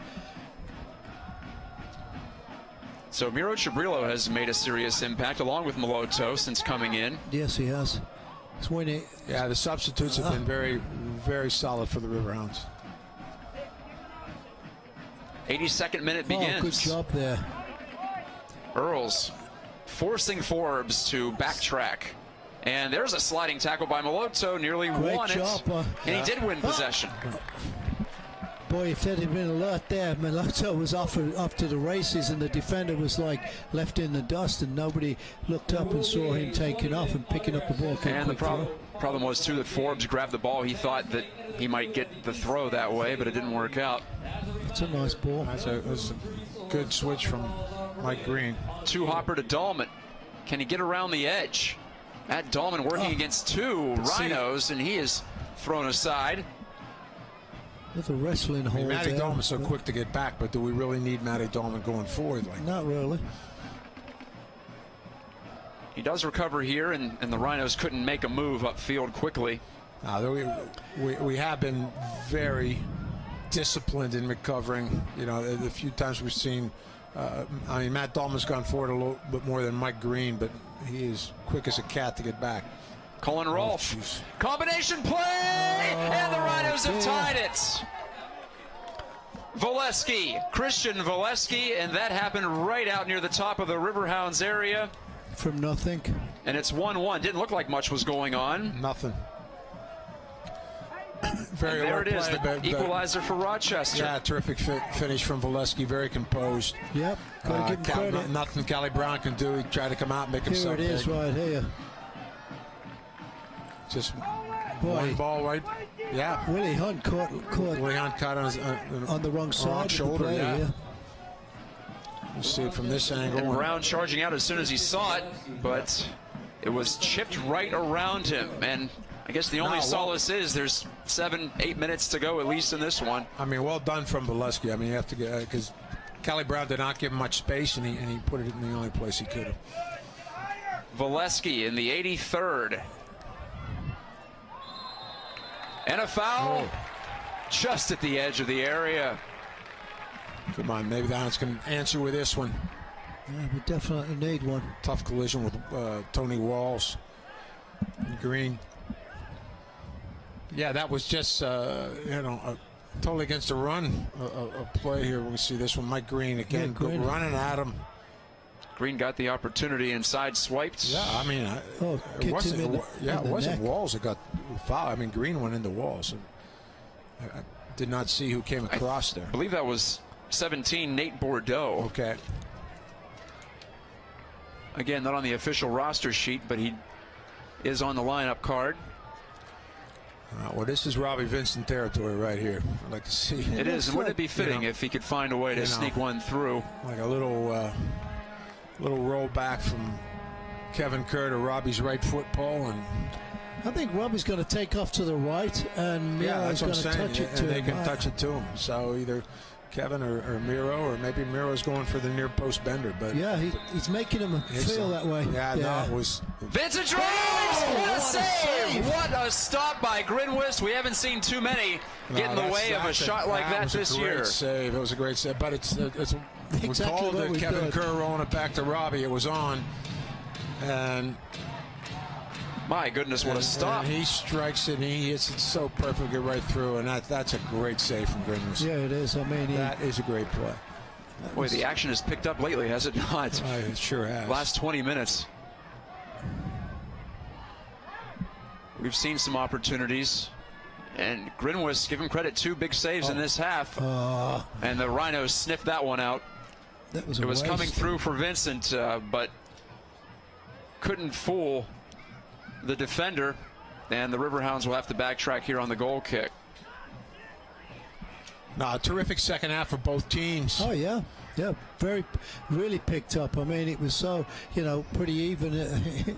So Miro Shabrilo has made a serious impact, along with Moloto, since coming in. Yes, he has. It's winning. Yeah, the substitutes have been very, very solid for the Riverhounds. 82nd minute begins. Oh, good job there. Earls forcing Forbes to backtrack. And there's a sliding tackle by Moloto, nearly won it. And he did win possession. Boy, if there had been alert there, Moloto was off to the races, and the defender was like left in the dust, and nobody looked up and saw him taking off and picking up the ball. And the problem was, too, that Forbes grabbed the ball. He thought that he might get the throw that way, but it didn't work out. It's a nice ball. That's a good switch from Mike Green. Two-hopper to Dahlman. Can he get around the edge? Matt Dahlman working against 2 Rhinos, and he is thrown aside. With a wrestling hold. Matty Dahlman's so quick to get back, but do we really need Matty Dahlman going forward like that? Not really. He does recover here, and the Rhinos couldn't make a move upfield quickly. We have been very disciplined in recovering. You know, the few times we've seen, I mean, Matt Dahlman's gone forward a little bit more than Mike Green, but he is quick as a cat to get back. Colin Rolfe. Combination play! And the Rhinos have tied it. Volesky, Christian Volesky, and that happened right out near the top of the Riverhounds area. From nothing. And it's 1-1. Didn't look like much was going on. Nothing. Very and there it is, play, the equalizer for Rochester. Yeah, terrific finish from Volesky, very composed. Yep, gotta give him credit. Nothing Callie Brown can do. He tried to come out and make himself big. Here it is right here. Just Boy. one ball right. Yeah. Willie Hunt caught Willie Hunt caught on the wrong side of the shoulder. play, Yeah. You see it from this angle. And Brown charging out as soon as he saw it, but it was chipped right around him. And I guess the only solace is there's 7-8 minutes to go at least in this one. I mean, well done from Volesky. I mean, you have to get, because Kelly Brown did not give him much space, and he put it in the only place he could have. Volesky in the 83rd. And a foul just at the edge of the area. Come on, maybe the Hounds can answer with this one. Yeah, we definitely need one. Tough collision with Tony Walls and Green. Yeah, that was just, totally against the run a play here. We see this one. Mike Green again, Green. running at him. Green got the opportunity inside, swiped. Yeah, I mean, it wasn't Walls that got fouled. I mean, Green went into Walls. I did not see who came across there. I believe that was 17, Nate Bordeaux. Okay. Again, not on the official roster sheet, but he is on the lineup card. Well, this is Robbie Vincent territory right here. I'd like to see. It is. Wouldn't it be fitting if he could find a way to sneak one through? Like a little roll back from Kevin Kerr to Robbie's right foot pole, and I think Robbie's going to take off to the right, and Miro's going to touch it to him. They can touch it to him. So either Kevin or Miro, or maybe Miro's going for the near post bender. But yeah, he's making him feel that way. Yeah, no, it was. Vincent drives! What a save! What a stop by Grinwis. We haven't seen too many get in the way of a shot like that this year. Save. It was a great save, but it's we exactly called it Kevin Kerr rolling it back to Robbie. It was on, and my goodness, what a stop! And he strikes it, and he hits it so perfectly right through, and that's a great save from Grinwis. Yeah, it is. I mean, that is a great play. Boy, the action has picked up lately, has it not? It sure has. Last 20 minutes. We've seen some opportunities, and Grinwis, give him credit, 2 big saves in this half, and the Rhinos sniffed that one out. That was it was coming through for Vincent, but couldn't fool the defender, and the Riverhounds will have to backtrack here on the goal kick. No, a terrific second half for both teams. Oh yeah, really picked up. I mean, it was so pretty even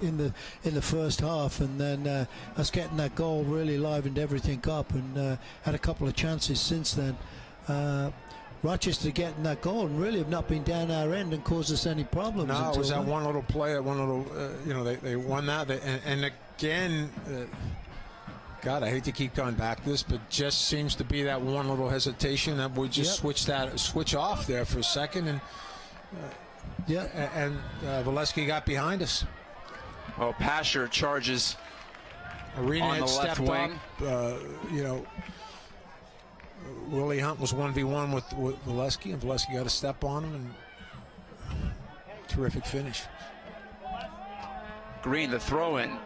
in the first half, and then us getting that goal really livened everything up, and had a couple of chances since then. Rochester getting that goal and really have not been down our end and caused us any problems. No, it was that one little play, that one little, they won that. And again, God, I hate to keep coming back to this, but just seems to be that one little hesitation that we just switch off there for a second. And Volesky got behind us. Oh, Pasher charges Arena on had the left wing. Willie Hunt was 1v1 with Volesky, and Volesky got a step on him, and terrific finish. Green, the throw-in.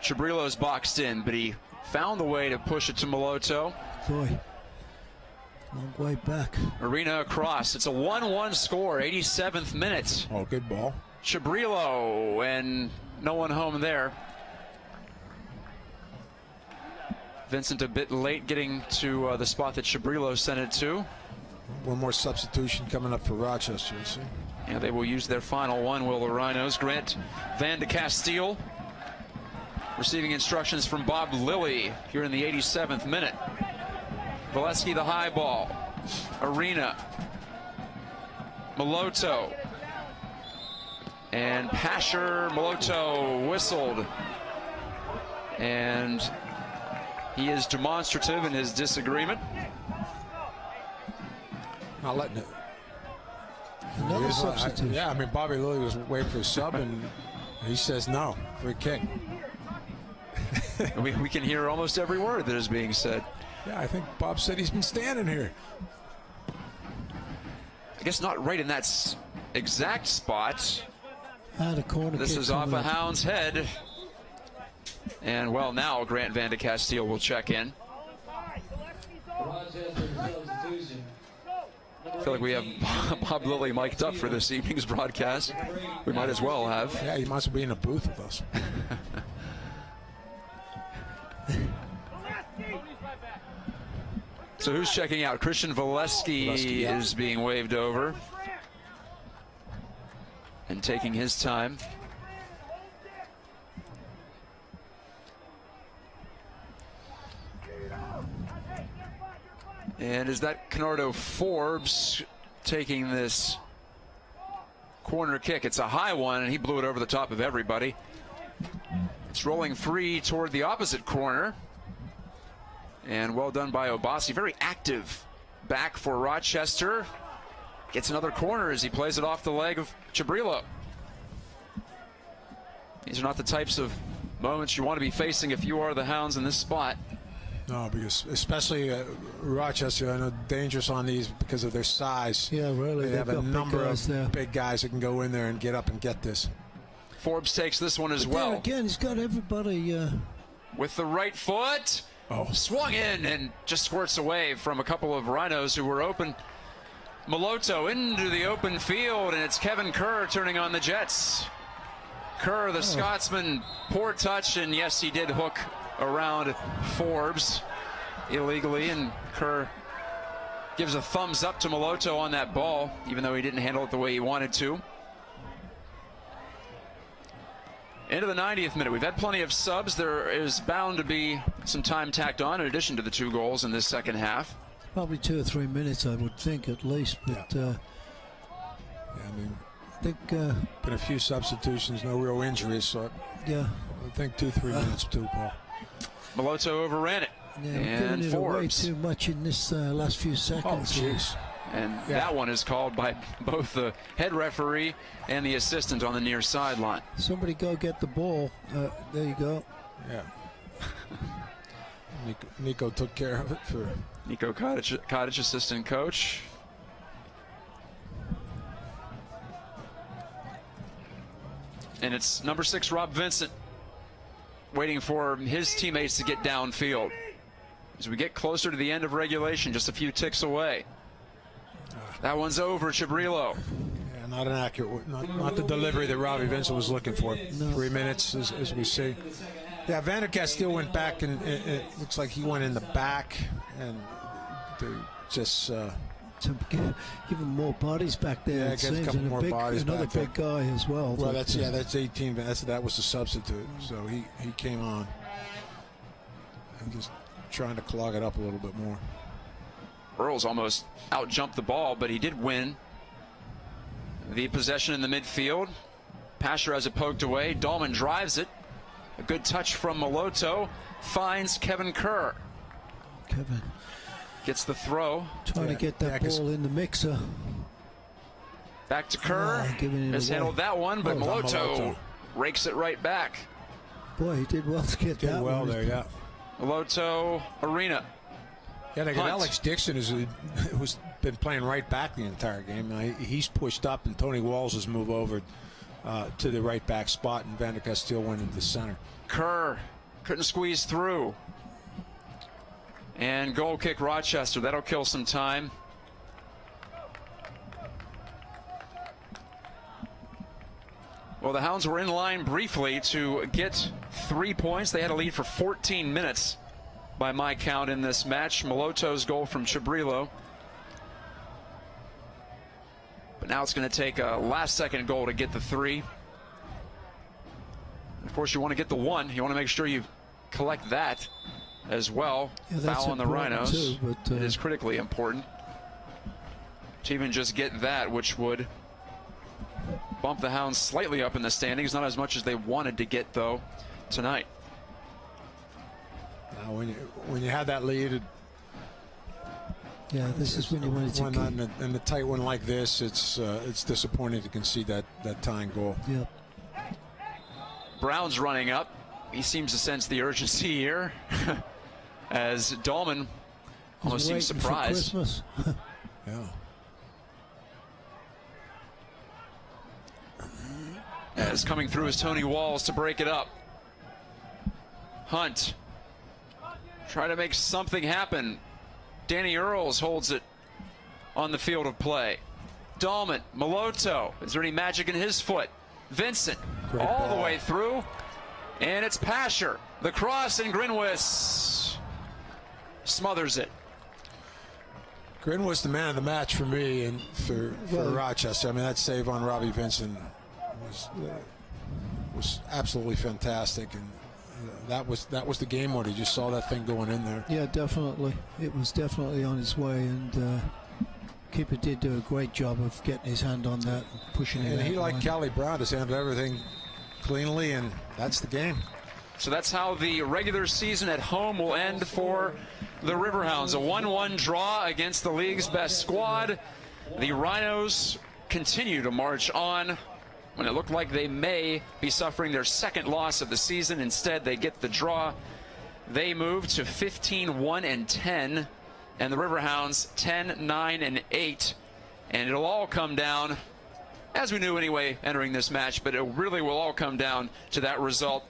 Chabrillo's boxed in, but he found the way to push it to Moloto. Boy, long way back. Arena across. It's a 1-1 score, 87th minute. Oh, good ball. Chabrillo, and no one home there. Vincent a bit late getting to the spot that Chabrillo sent it to. One more substitution coming up for Rochester, you see. Yeah, they will use their final one, will the Rhinos. Grant Van de Castile receiving instructions from Bob Lilly here in the 87th minute. Volesky the high ball. Arena. Moloto. And Pasher. Moloto whistled. And he is demonstrative in his disagreement. Not letting it. Another substitution. Yeah, I mean, Bobby Lilly was waiting for a sub, and he says no. Free kick. we can hear almost every word that is being said. Yeah, I think Bob said he's been standing here. I guess not right in that exact spot. Out of corner. This is off a Hound's head. And, well, now Grant Van de Castile will check in. I feel like we have Bob Lilly mic'd up for this evening's broadcast. We might as well have. Yeah, he must be in a booth with us. So who's checking out? Christian Volesky yeah. is being waved over and taking his time. And is that Canardo Forbes taking this corner kick? It's a high one, and he blew it over the top of everybody. It's rolling free toward the opposite corner. And well done by Obasi. Very active back for Rochester. Gets another corner as he plays it off the leg of Chibrillo. These are not the types of moments you want to be facing if you are the Hounds in this spot. No, because especially Rochester, I know dangerous on these because of their size. Yeah, really. They have a number of there. big guys that can go in there and get up and get this. Forbes takes this one as well. There again, he's got everybody. With the right foot. Swung in and just squirts away from a couple of Rhinos who were open. Moloto into the open field, and it's Kevin Kerr turning on the Jets. Kerr, the Scotsman, poor touch, and yes, he did hook around Forbes illegally, and Kerr gives a thumbs up to Moloto on that ball, even though he didn't handle it the way he wanted to. Into the 90th minute. We've had plenty of subs. There is bound to be some time tacked on in addition to the 2 goals in this second half. Probably 2 or 3 minutes, I would think, at least. But yeah, I mean, I think been a few substitutions, no real injuries, so yeah, I think 2-3 minutes too, Paul. Moloto overran it. yeah, And giving it away Forbes. too much in this last few Oh, seconds. jeez. And that one is called by both the head referee and the assistant on the near sideline. Somebody go get the ball. There you go. Yeah. Nico took care of it for Nico Cottage, assistant coach. And it's number 6, Rob Vincent, waiting for his teammates to get downfield. As we get closer to the end of regulation, just a few ticks away. That one's over, Chibrillo. Yeah, not an accurate, not the delivery that Robbie Vincent was looking for. No. 3 minutes, as we see. Yeah, Vanderkast still went back, and it looks like he went in the back, and they just Give him more bodies back there. Yeah, it get a seems, couple and more bodies another back there. big guy as well. well, but, that's 18. That was the substitute, so he came on. I'm just trying to clog it up a little bit more. Earls almost out-jumped the ball, but he did win the possession in the midfield. Pasher has it poked away. Dahlman drives it. A good touch from Moloto. Finds Kevin Kerr. Kevin Gets the throw. trying to get that ball in the mixer. Back to Kerr. Giving it Mishandled away. that one, but Well done, Moloto Moloto. rakes it right back. Boy, he did well to get Did that well one. there, yeah. Moloto, Arena. Yeah, they got Hunt. Alex Dixon, who's been playing right back the entire game. He's pushed up, and Tony Walls has moved over to the right back spot, and Vanderkast still went into the center. Kerr couldn't squeeze through. And goal kick Rochester. That'll kill some time. Well, the Hounds were in line briefly to get 3 points. They had a lead for 14 minutes by my count in this match. Moloto's goal from Chibrillo. But now it's going to take a last-second goal to get the 3. Of course, you want to get the 1. You want to make sure you collect that as well. Yeah, that's Foul on the important Rhinos. too, but, it is critically important to even just get that, which would bump the Hounds slightly up in the standings. Not as much as they wanted to get, though, tonight. Now, when you have that lead, Yeah, this is when you wanted to one keep. in a tight one like this, it's disappointing to concede that tying goal. Yep. Brown's running up. He seems to sense the urgency here. As Dahlman almost seems Waiting for surprised. Christmas. Yeah. As coming through is Tony Walls to break it up. Hunt. Try to make something happen. Danny Earls holds it on the field of play. Dahlman, Moloto. Is there any magic in his foot? Vincent Great all ball. the way through. And it's Pasher The cross, and Grinwis smothers it. Grin was the man of the match for me and for Rochester. I mean, that save on Robbie Vincent was absolutely fantastic, and that was the game winner. You just saw that thing going in there. Yeah, definitely. It was definitely on his way, and keeper did do a great job of getting his hand on that and pushing it. And he, like line. Callie Brown, has handled everything cleanly, and that's the game. So that's how the regular season at home will end for the Riverhounds. A 1-1 draw against the league's best squad. The Rhinos continue to march on when it looked like they may be suffering their second loss of the season. Instead, they get the draw. They move to 15-1-10, and the Riverhounds 10-9-8. And it'll all come down, as we knew anyway entering this match, but it really will all come down to that result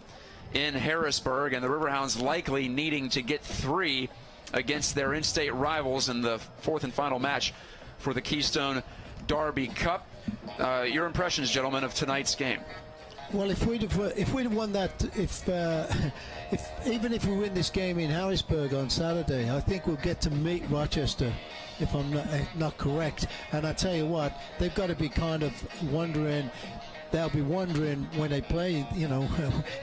in Harrisburg, and the Riverhounds likely needing to get 3 against their in-state rivals in the 4th and final match for the Keystone Derby Cup. Your impressions, gentlemen, of tonight's game? Well, if we'd have won that, even if we win this game in Harrisburg on Saturday, I think we'll get to meet Rochester, if I'm not correct. And I tell you what, they've got to be kind of wondering. They'll be wondering when they play, you know,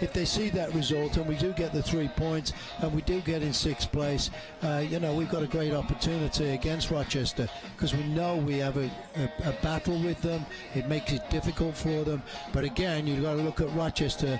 if they see that result and we do get the 3 points and we do get in 6th place, you know, we've got a great opportunity against Rochester, because we know we have a battle with them. It makes it difficult for them. But again, you've got to look at Rochester.